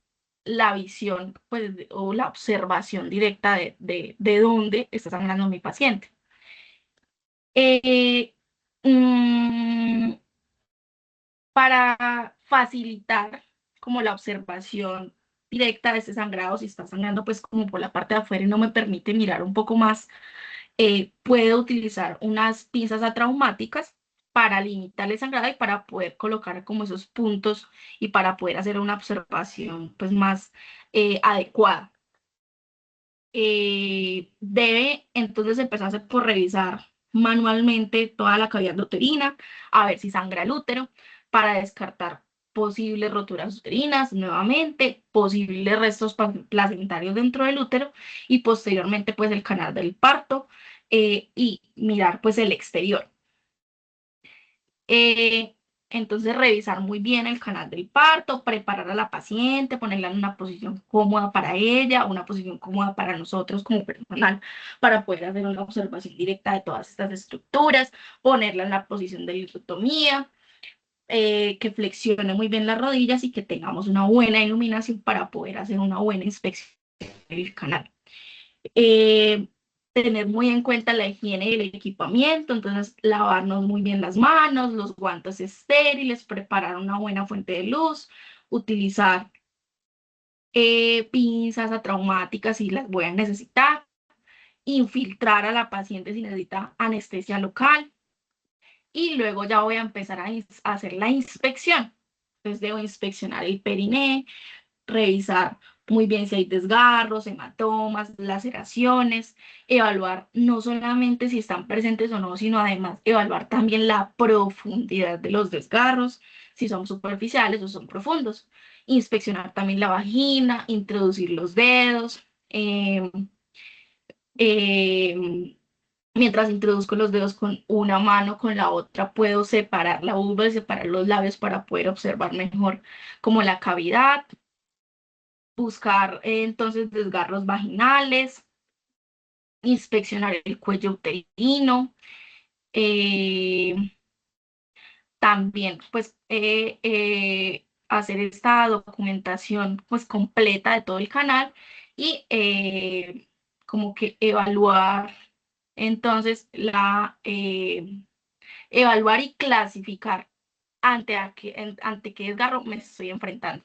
la visión pues, o la observación directa de dónde está sangrando mi paciente. Eh, mm, para facilitar como la observación directa de este sangrado, si está sangrando pues como por la parte de afuera y no me permite mirar un poco más, puedo utilizar unas pinzas atraumáticas para limitar el sangrado y para poder colocar como esos puntos y para poder hacer una observación pues más adecuada. Debe entonces empezarse por revisar manualmente toda la cavidad uterina, a ver si sangra el útero, para descartar posibles roturas uterinas, nuevamente, posibles restos placentarios dentro del útero y posteriormente pues el canal del parto y mirar pues el exterior. Eh, entonces, revisar muy bien el canal del parto, preparar a la paciente, ponerla en una posición cómoda para ella, una posición cómoda para nosotros como personal, para poder hacer una observación directa de todas estas estructuras, ponerla en la posición de lisotomía, que flexione muy bien las rodillas y que tengamos una buena iluminación para poder hacer una buena inspección del canal. Eh, Tener muy en cuenta la higiene y el equipamiento, entonces lavarnos muy bien las manos, los guantes estériles, preparar una buena fuente de luz, utilizar pinzas atraumáticas si las voy a necesitar, infiltrar a la paciente si necesita anestesia local y luego ya voy a empezar a hacer la inspección. Entonces debo inspeccionar el periné, revisar muy bien si hay desgarros, hematomas, laceraciones, evaluar no solamente si están presentes o no, sino además evaluar también la profundidad de los desgarros, si son superficiales o son profundos. Inspeccionar también la vagina, introducir los dedos. Eh, Mientras introduzco los dedos con una mano, con la otra puedo separar la vulva y separar los labios para poder observar mejor como la cavidad. Buscar entonces desgarros vaginales, inspeccionar el cuello uterino, eh, también pues hacer esta documentación pues completa de todo el canal y como que evaluar entonces evaluar y clasificar ante qué desgarro me estoy enfrentando.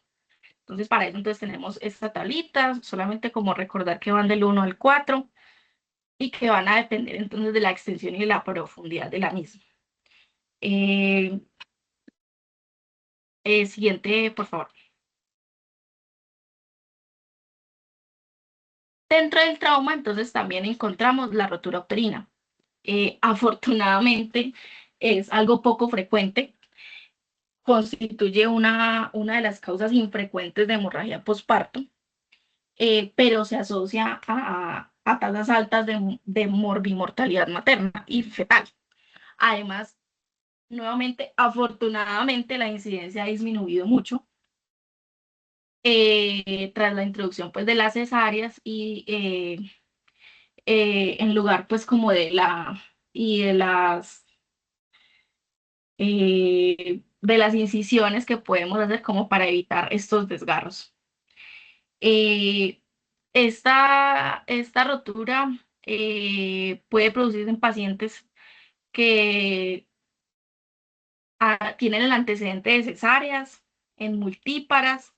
Entonces, para eso entonces tenemos esta tablita, solamente como recordar que van del 1 al 4 y que van a depender entonces de la extensión y de la profundidad de la misma. Siguiente, por favor. Dentro del trauma, entonces también encontramos la rotura uterina. Afortunadamente, es algo poco frecuente, constituye una de las causas infrecuentes de hemorragia posparto, pero se asocia a tasas altas de morbimortalidad materna y fetal. Además, nuevamente, afortunadamente, la incidencia ha disminuido mucho tras la introducción pues de las cesáreas y en lugar pues como de las incisiones que podemos hacer como para evitar estos desgarros. Eh, esta rotura puede producirse en pacientes que tienen el antecedente de cesáreas, en multíparas.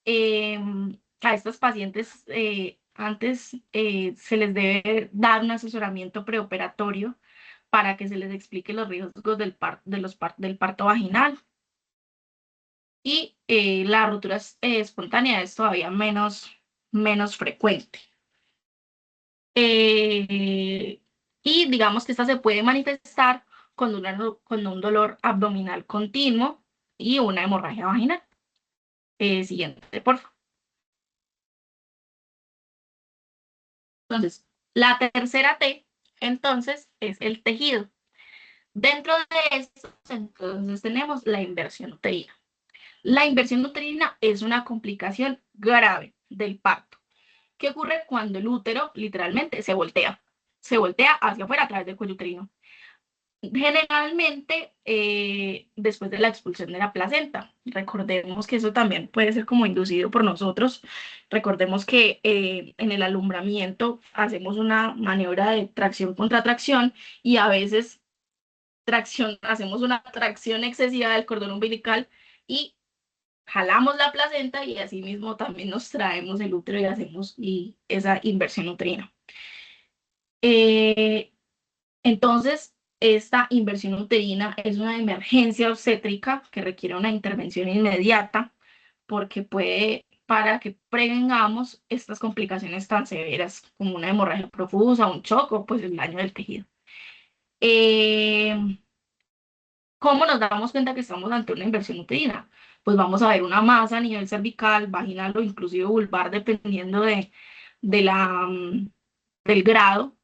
A estos pacientes antes se les debe dar un asesoramiento preoperatorio para que se les explique los riesgos del parto vaginal. Y la rotura espontánea es todavía menos frecuente. Y digamos que esta se puede manifestar con un dolor abdominal continuo y una hemorragia vaginal. Siguiente, por favor. Entonces, la tercera T, entonces, es el tejido. Dentro de esto, entonces, tenemos la inversión uterina. La inversión uterina es una complicación grave del parto. ¿Qué ocurre cuando el útero literalmente se voltea? Se voltea hacia afuera a través del cuello uterino. Generalmente después de la expulsión de la placenta. Recordemos que eso también puede ser como inducido por nosotros. Recordemos que en el alumbramiento hacemos una maniobra de tracción contra tracción y a veces hacemos una tracción excesiva del cordón umbilical y jalamos la placenta y así mismo también nos traemos el útero y hacemos esa inversión uterina. Entonces, esta inversión uterina es una emergencia obstétrica que requiere una intervención inmediata porque para que prevengamos estas complicaciones tan severas como una hemorragia profusa, un shock o pues el daño del tejido. ¿Cómo nos damos cuenta que estamos ante una inversión uterina? Pues vamos a ver una masa a nivel cervical, vaginal o inclusive vulvar, dependiendo del grado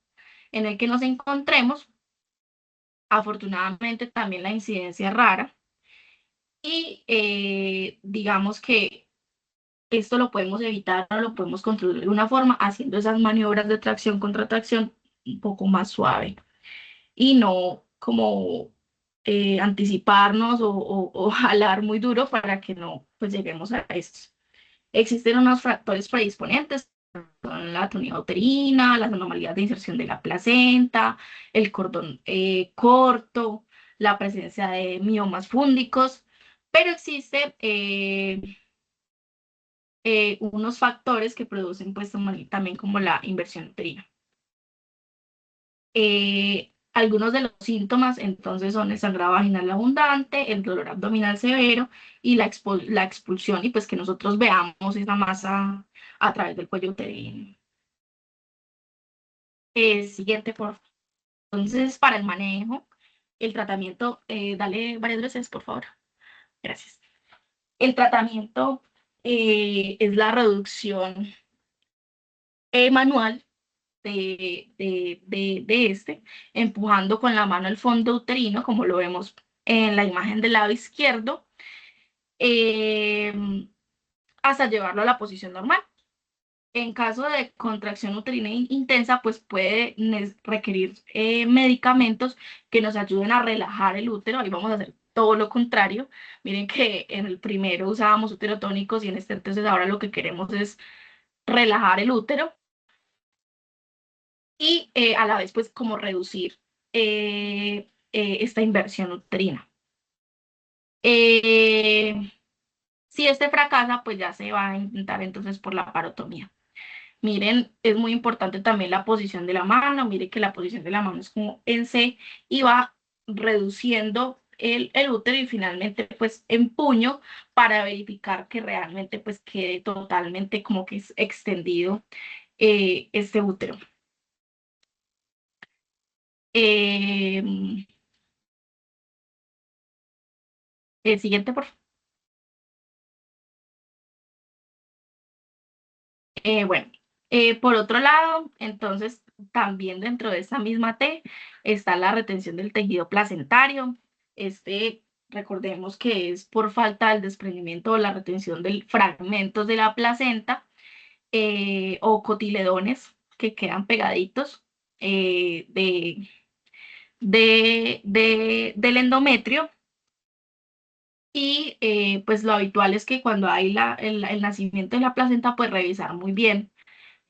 en el que nos encontremos. Afortunadamente también la incidencia es rara y digamos que esto lo podemos evitar o lo podemos controlar de una forma haciendo esas maniobras de tracción contra tracción un poco más suave y no como anticiparnos o jalar muy duro para que no pues lleguemos a esto. Existen unos factores predisponentes, son la atonía uterina, las anomalías de inserción de la placenta, el cordón corto, la presencia de miomas fúndicos, pero existen unos factores que producen pues también como la inversión uterina. Algunos de los síntomas entonces son el sangrado vaginal abundante, el dolor abdominal severo y la expulsión y pues que nosotros veamos esa masa a través del cuello uterino. Siguiente, por favor. Entonces, para el manejo, el tratamiento, dale varias veces, por favor. Gracias. El tratamiento es la reducción manual empujando con la mano el fondo uterino, como lo vemos en la imagen del lado izquierdo, eh, hasta llevarlo a la posición normal. En caso de contracción uterina intensa, pues puede requerir medicamentos que nos ayuden a relajar el útero. Ahí vamos a hacer todo lo contrario. Miren que en el primero usábamos uterotónicos y en este entonces ahora lo que queremos es relajar el útero y a la vez pues como reducir esta inversión uterina. Si este fracasa, pues ya se va a intentar entonces por la parotomía. Miren, es muy importante también la posición de la mano. Miren que la posición de la mano es como en C y va reduciendo el útero y finalmente pues en puño para verificar que realmente pues quede totalmente como que es extendido este útero. El siguiente, por favor. Bueno, por otro lado, entonces, también dentro de esa misma T está la retención del tejido placentario. Este recordemos que es por falta del desprendimiento o la retención de fragmentos de la placenta o cotiledones que quedan pegaditos del endometrio. Y pues lo habitual es que cuando hay el nacimiento de la placenta, pues revisar muy bien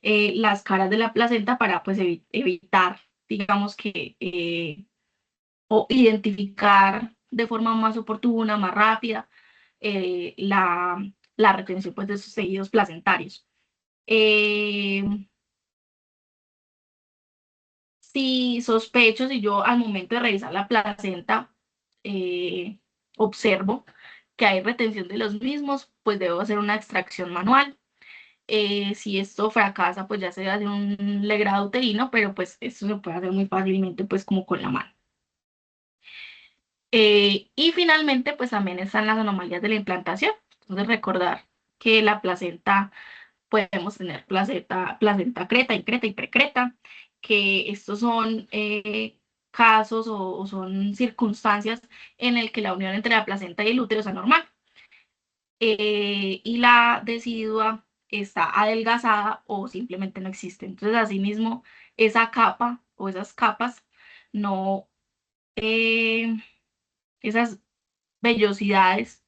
las caras de la placenta para pues evitar, digamos que, o identificar de forma más oportuna, más rápida, la retención pues de esos tejidos placentarios. Si sospecho, si yo al momento de revisar la placenta observo que hay retención de los mismos, pues debo hacer una extracción manual. Si esto fracasa, pues ya se hace un legrado uterino, pero pues esto se puede hacer muy fácilmente pues como con la mano. Y finalmente, pues también están las anomalías de la implantación. Entonces recordar que la placenta, podemos tener placenta creta, increta y precreta, que estos son casos o son circunstancias en el que la unión entre la placenta y el útero es anormal. Y la decidua está adelgazada o simplemente no existe. Entonces, asimismo, esa capa o esas capas no, esas vellosidades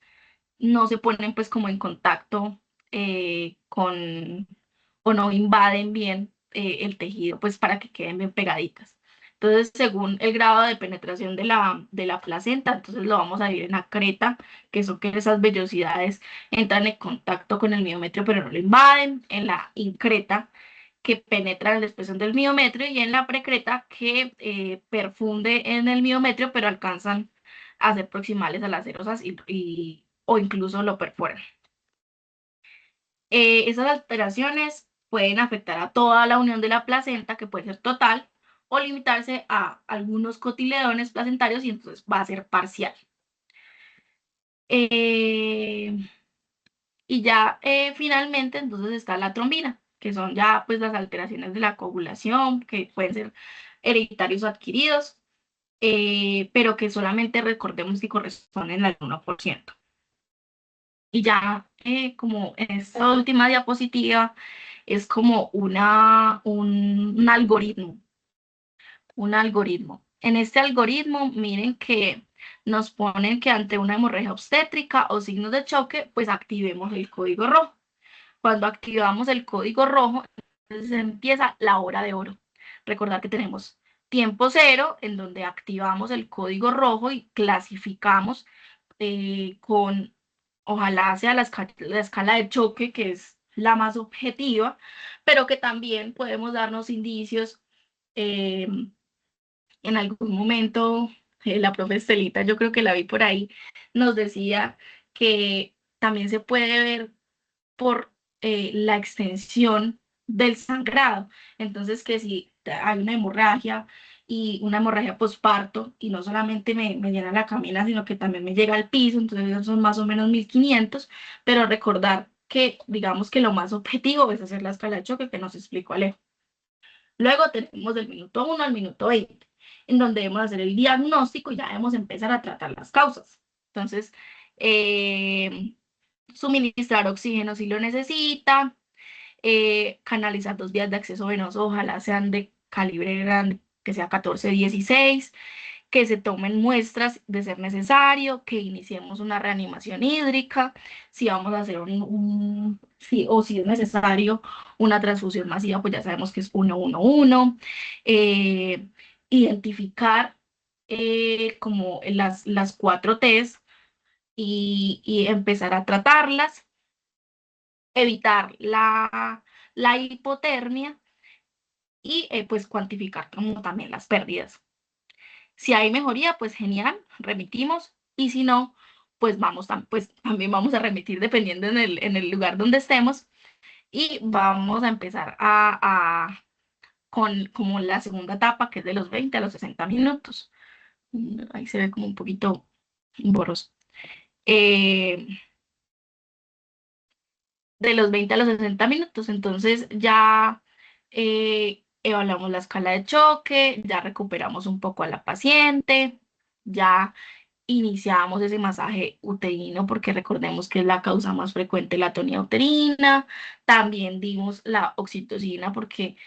no se ponen pues como en contacto con o no invaden bien el tejido pues para que queden bien pegaditas. Entonces, según el grado de penetración de la placenta, entonces lo vamos a dividir en acreta, que son que esas vellosidades entran en contacto con el miometrio pero no lo invaden, en la increta, que penetra en la expresión del miometrio, y en la precreta, que perfunde en el miometrio pero alcanzan a ser proximales a las serosas o incluso lo perforan. Esas alteraciones pueden afectar a toda la unión de la placenta, que puede ser total, o limitarse a algunos cotiledones placentarios, y entonces va a ser parcial. Y ya finalmente entonces está la trombina, que son ya pues las alteraciones de la coagulación, que pueden ser hereditarios o adquiridos, pero que solamente recordemos que corresponden al 1%. Y ya como en esta última diapositiva es como un algoritmo, un algoritmo. En este algoritmo, miren que nos ponen que ante una hemorragia obstétrica o signos de choque, pues activemos el código rojo. Cuando activamos el código rojo, entonces empieza la hora de oro. Recordar que tenemos tiempo cero, en donde activamos el código rojo y clasificamos con, ojalá sea la escala de choque, que es la más objetiva, pero que también podemos darnos indicios. En algún momento, la profe Estelita, yo creo que la vi por ahí, nos decía que también se puede ver por la extensión del sangrado. Entonces, que si hay una hemorragia y una hemorragia posparto, y no solamente me llena la camina, sino que también me llega al piso, entonces esos son más o menos 1500, pero recordar que, digamos que lo más objetivo es hacer la escala de choque que nos explicó Alejo. Luego tenemos del minuto 1 al minuto 20, en donde debemos hacer el diagnóstico y ya debemos empezar a tratar las causas. Entonces, suministrar oxígeno si lo necesita, canalizar 2 vías de acceso venoso, ojalá sean de calibre grande, que sea 14-16, que se tomen muestras de ser necesario, que iniciemos una reanimación hídrica, si vamos a hacer o si es necesario una transfusión masiva, pues ya sabemos que es 111, identificar como las 4 T's y empezar a tratarlas, evitar la hipotermia y pues cuantificar como también las pérdidas. Si hay mejoría, pues genial, remitimos, y si no, pues pues también vamos a remitir dependiendo en el lugar donde estemos, y vamos a empezar con como la segunda etapa, que es de los 20 a los 60 minutos. Ahí se ve como un poquito borroso. De los 20 a los 60 minutos. Entonces ya evaluamos la escala de choque, ya recuperamos un poco a la paciente, ya iniciamos ese masaje uterino porque recordemos que es la causa más frecuente de la atonía uterina. También dimos la oxitocina porque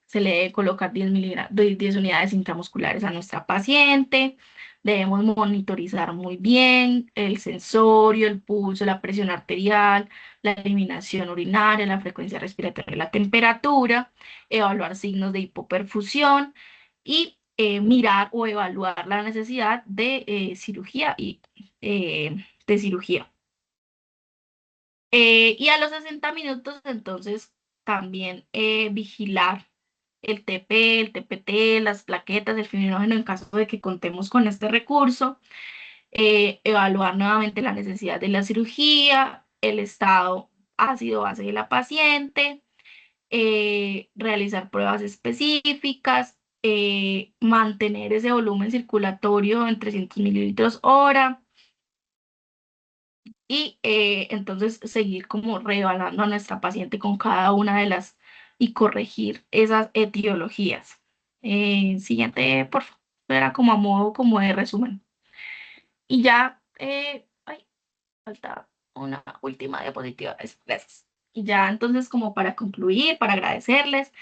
se le debe colocar 10 unidades intramusculares a nuestra paciente. Debemos monitorizar muy bien el sensorio, el pulso, la presión arterial, la eliminación urinaria, la frecuencia respiratoria, la temperatura, evaluar signos de hipoperfusión y mirar o evaluar la necesidad de cirugía de cirugía. Y a los 60 minutos, entonces, también vigilar el TP, el TPT, las plaquetas, el fibrinógeno en caso de que contemos con este recurso, evaluar nuevamente la necesidad de la cirugía, el estado ácido-base de la paciente, realizar pruebas específicas, mantener ese volumen circulatorio en 300 mililitros hora y entonces seguir como reevaluando a nuestra paciente con cada una de las y corregir esas etiologías. Siguiente, por favor, era como a modo como de resumen. Y ya, ay, falta una última diapositiva, gracias. Y ya entonces como para concluir, para agradecerles,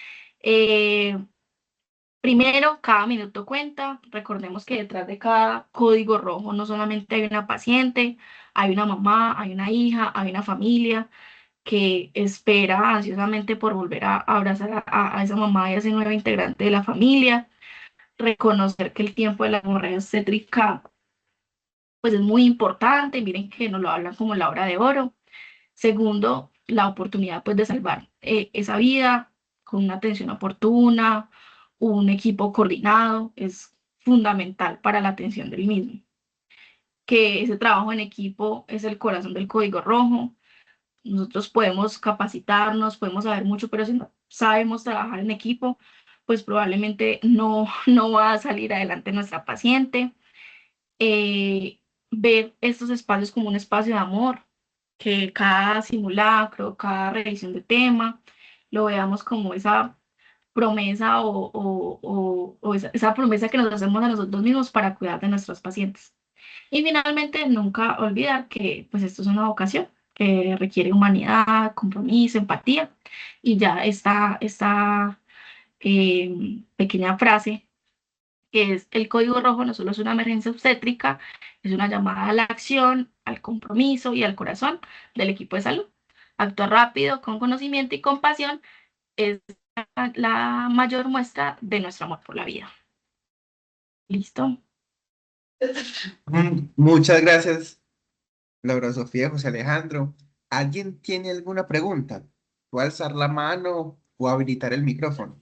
primero, cada minuto cuenta. Recordemos que detrás de cada código rojo no solamente hay una paciente, hay una mamá, hay una hija, hay una familia que espera ansiosamente por volver a abrazar a esa mamá y a ese nuevo integrante de la familia. Reconocer que el tiempo de la hemorragia obstétrica pues es muy importante. Miren que nos lo hablan como la hora de oro. Segundo, la oportunidad pues de salvar esa vida con una atención oportuna, un equipo coordinado, es fundamental para la atención del mismo. Que ese trabajo en equipo es el corazón del código rojo. Nosotros podemos capacitarnos, podemos saber mucho, pero si no sabemos trabajar en equipo, pues probablemente no va a salir adelante nuestra paciente. Ver estos espacios como un espacio de amor, que cada simulacro, cada revisión de tema, lo veamos como esa promesa o esa promesa que nos hacemos a nosotros mismos para cuidar de nuestros pacientes. Y finalmente, nunca olvidar que pues esto es una vocación que requiere humanidad, compromiso, empatía. Y ya esta pequeña frase que es el código rojo no solo es una emergencia obstétrica, es una llamada a la acción, al compromiso y al corazón del equipo de salud. Actuar rápido, con conocimiento y compasión es la mayor muestra de nuestro amor por la vida. ¿Listo? Muchas gracias, Laura Sofía, José Alejandro. ¿Alguien tiene alguna pregunta? ¿Puede alzar la mano o habilitar el micrófono?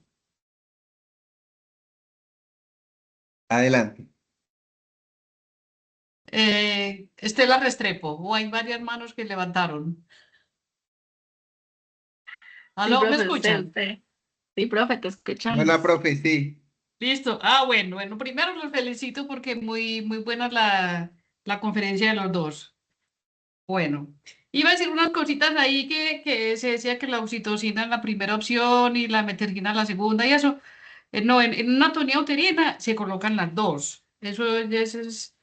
Adelante. Estela Restrepo, o hay varias manos que levantaron. Sí, ¿Aló? ¿Me profe, escuchan? sí, profe, te Hola, escuchamos. profe, sí. Listo. Bueno, primero los felicito porque muy buena la conferencia de los dos. Bueno, iba a decir unas cositas ahí que se decía que la oxitocina es la primera opción y la metergina la segunda y eso. No, en una tonía uterina se colocan las dos. Eso es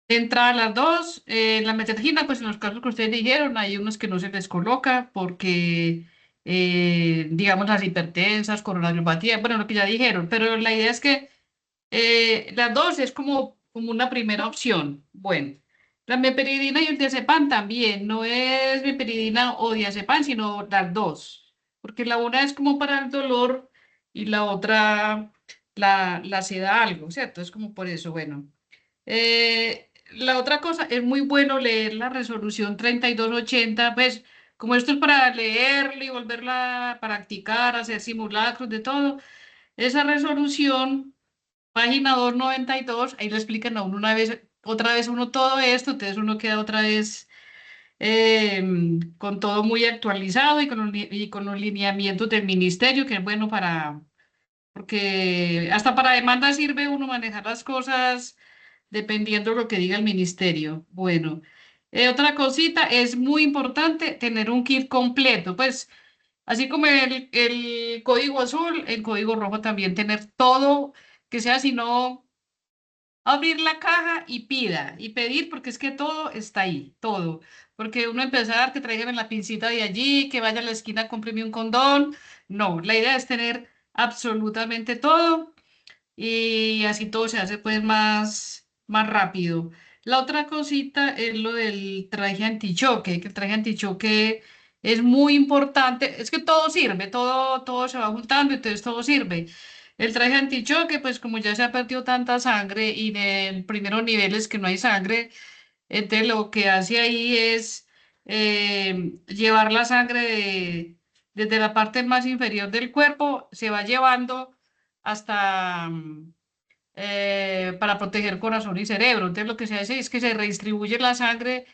de entrada las dos. La metergina, pues en los casos que ustedes dijeron, hay unos que no se les coloca porque, digamos, las hipertensas, coronariopatía, bueno, lo que ya dijeron, pero la idea es que las dos es como una primera opción. Bueno, la meperidina y el diazepam también, no es meperidina o diazepam, sino las dos, porque la una es como para el dolor y la otra la seda algo, ¿cierto? Es como por eso, bueno. La otra cosa, es muy bueno leer la resolución 3280 pues como esto es para leerla y volverla a practicar, hacer simulacros de todo, esa resolución, página 292 ahí le explican a uno una vez, otra vez uno todo esto, entonces uno queda otra vez con todo muy actualizado y con los lineamientos del ministerio, que es bueno porque hasta para demanda sirve uno manejar las cosas dependiendo de lo que diga el ministerio. Bueno, otra cosita, es muy importante tener un kit completo, pues así como el código azul, el código rojo también, tener todo, que sea si no abrir la caja y pida, y pedir porque es que todo está ahí, todo. Porque uno empezar que traigan la pincita de allí, que vaya a la esquina, cómpreme un condón. No, la idea es tener absolutamente todo y así todo se hace pues más rápido. La otra cosita es lo del traje antichoque, que el traje antichoque es muy importante. Es que todo sirve, todo se va juntando, entonces todo sirve. El traje antichoque, pues como ya se ha perdido tanta sangre y en primeros niveles que no hay sangre, entonces lo que hace ahí es llevar la sangre desde la parte más inferior del cuerpo, se va llevando hasta para proteger corazón y cerebro. Entonces lo que se hace es que se redistribuye la sangre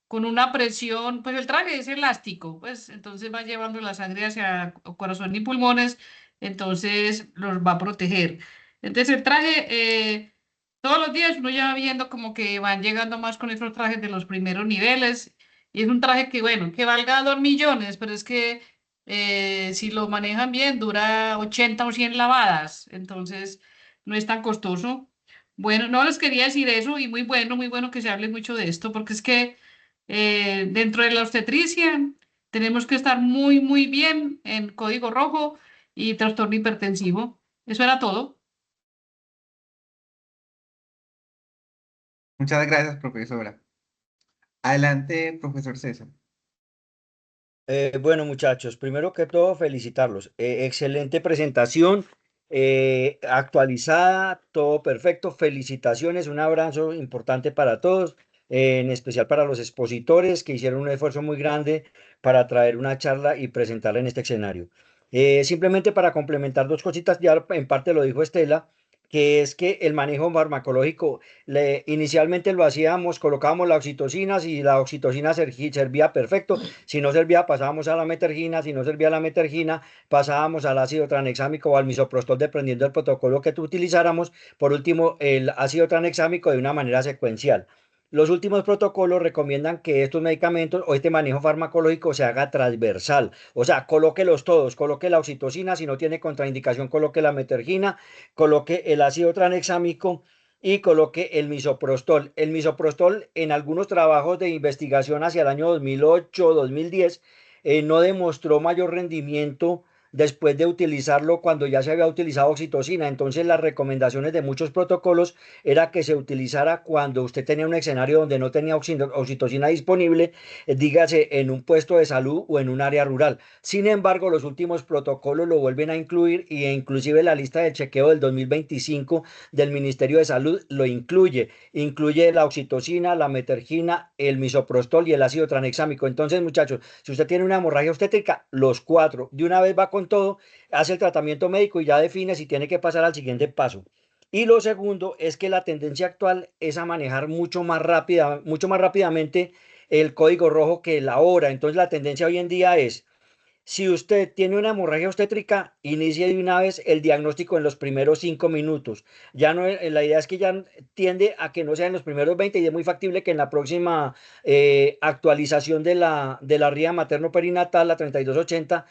con una presión, pues el traje es elástico, pues entonces va llevando la sangre hacia corazón y pulmones, entonces los va a proteger. Entonces el traje, todos los días uno ya va viendo como que van llegando más con esos trajes de los primeros niveles y es un traje que, bueno, que valga 2 millones, pero es que si lo manejan bien dura 80 o 100 lavadas, entonces no es tan costoso. Bueno, no les quería decir eso y muy bueno que se hable mucho de esto, porque es que dentro de la obstetricia tenemos que estar muy bien en código rojo y trastorno hipertensivo. Eso era todo. Muchas gracias, profesora. Adelante, profesor César. Bueno, muchachos, primero que todo, felicitarlos. Excelente presentación, actualizada, todo perfecto. Felicitaciones, un abrazo importante para todos, en especial para los expositores que hicieron un esfuerzo muy grande para traer una charla y presentarla en este escenario. Simplemente para complementar dos cositas, ya en parte lo dijo Estela, que es que el manejo farmacológico, inicialmente lo hacíamos, colocábamos la oxitocina, si la oxitocina servía perfecto, si no servía, pasábamos a la metergina. Si no servía la metergina, pasábamos al ácido tranexámico o al misoprostol, dependiendo del protocolo que tú utilizáramos. Por último, el ácido tranexámico de una manera secuencial. Los últimos protocolos recomiendan que estos medicamentos o este manejo farmacológico se haga transversal. O sea, colóquelos todos. Coloque la oxitocina, si no tiene contraindicación, coloque la metergina, coloque el ácido tranexámico y coloque el misoprostol. El misoprostol en algunos trabajos de investigación hacia el año 2008-2010 no demostró mayor rendimiento después de utilizarlo cuando ya se había utilizado oxitocina. Entonces las recomendaciones de muchos protocolos era que se utilizara cuando usted tenía un escenario donde no tenía oxitocina disponible, dígase en un puesto de salud o en un área rural. Sin embargo, los últimos protocolos lo vuelven a incluir e inclusive la lista de chequeo del 2025 del Ministerio de Salud lo incluye. Incluye la oxitocina, la metergina, el misoprostol y el ácido tranexámico. Entonces, muchachos, si usted tiene una hemorragia obstétrica, los cuatro, de una vez va con todo, hace el tratamiento médico y ya define si tiene que pasar al siguiente paso. Y lo segundo es que la tendencia actual es a manejar mucho más rápidamente el código rojo que la hora. Entonces, la tendencia hoy en día es: si usted tiene una hemorragia obstétrica, inicie de una vez el diagnóstico en los primeros 5 minutos. Ya no, la idea es que ya tiende a que no sea en los primeros 20 y es muy factible que en la próxima actualización de la RIA materno-perinatal, la 3280,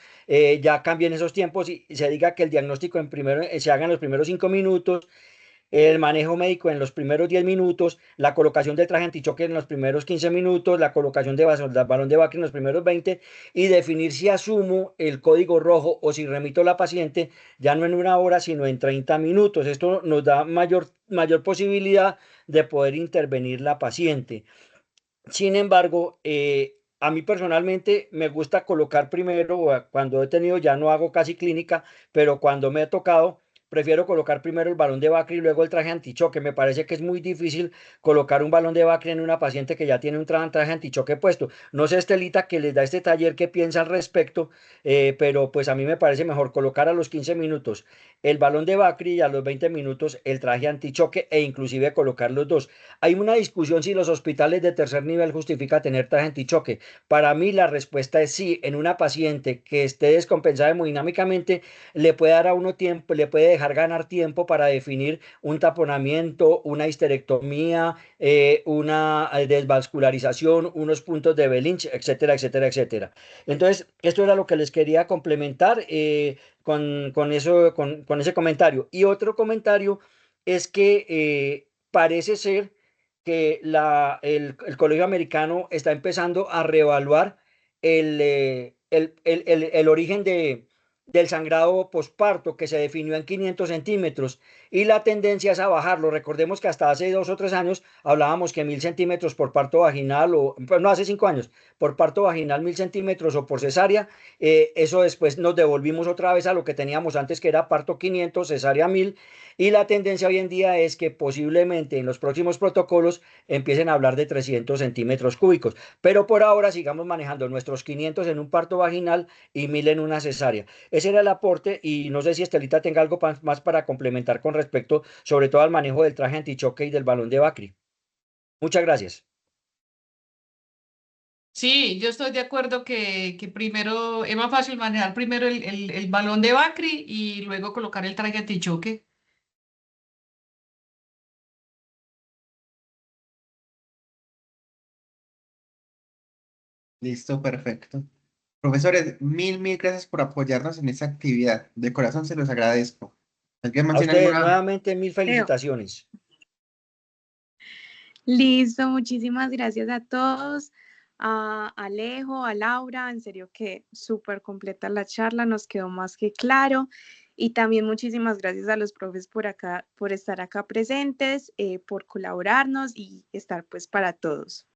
ya cambien esos tiempos y se diga que el diagnóstico se haga en los primeros 5 minutos, el manejo médico en los primeros 10 minutos, la colocación del traje antichoque en los primeros 15 minutos, la colocación de balón de Bacri en los primeros 20 y definir si asumo el código rojo o si remito a la paciente ya no en una hora, sino en 30 minutos. Esto nos da mayor posibilidad de poder intervenir la paciente. Sin embargo, a mí personalmente me gusta colocar primero, cuando he tenido, ya no hago casi clínica, pero cuando me ha tocado, prefiero colocar primero el balón de Bacri y luego el traje antichoque. Me parece que es muy difícil colocar un balón de Bacri en una paciente que ya tiene un traje antichoque puesto. No sé, Estelita, que les da este taller, qué piensa al respecto, pero pues a mí me parece mejor colocar a los 15 minutos el balón de Bacri y a los 20 minutos el traje antichoque e inclusive colocar los dos. Hay una discusión si los hospitales de tercer nivel justifica tener traje antichoque. Para mí la respuesta es sí. En una paciente que esté descompensada hemodinámicamente, le puede dar a uno tiempo, le puede dejar ganar tiempo para definir un taponamiento, una histerectomía, una desvascularización, unos puntos de Belinch, etcétera, etcétera, etcétera. Entonces, esto era lo que les quería complementar con ese comentario. Y otro comentario es que parece ser que el Colegio Americano está empezando a reevaluar el origen del sangrado posparto, que se definió en 500 centímetros, y la tendencia es a bajarlo. Recordemos que hasta hace 2 o 3 años hablábamos que 1000 centímetros por parto vaginal, pues no, hace 5 años, por parto vaginal 1000 centímetros o por cesárea. Eso después nos devolvimos otra vez a lo que teníamos antes, que era parto 500, cesárea 1000, y la tendencia hoy en día es que posiblemente en los próximos protocolos empiecen a hablar de 300 centímetros cúbicos, pero por ahora sigamos manejando nuestros 500 en un parto vaginal y 1000 en una cesárea. Ese era el aporte, y no sé si Estelita tenga algo más para complementar con respecto sobre todo al manejo del traje antichoque y del balón de Bacri. Muchas gracias. Sí, yo estoy de acuerdo que primero es más fácil manejar primero el balón de Bacri y luego colocar el traje antichoque. Listo, perfecto. Profesores, mil gracias por apoyarnos en esta actividad. De corazón se los agradezco. ¿Alguien más A tiene ustedes alguna? nuevamente 1000 felicitaciones. Listo, muchísimas gracias a todos, a Alejo, a Laura, en serio que súper completa la charla, nos quedó más que claro. Y también muchísimas gracias a los profes por acá, por estar acá presentes, por colaborarnos y estar pues para todos.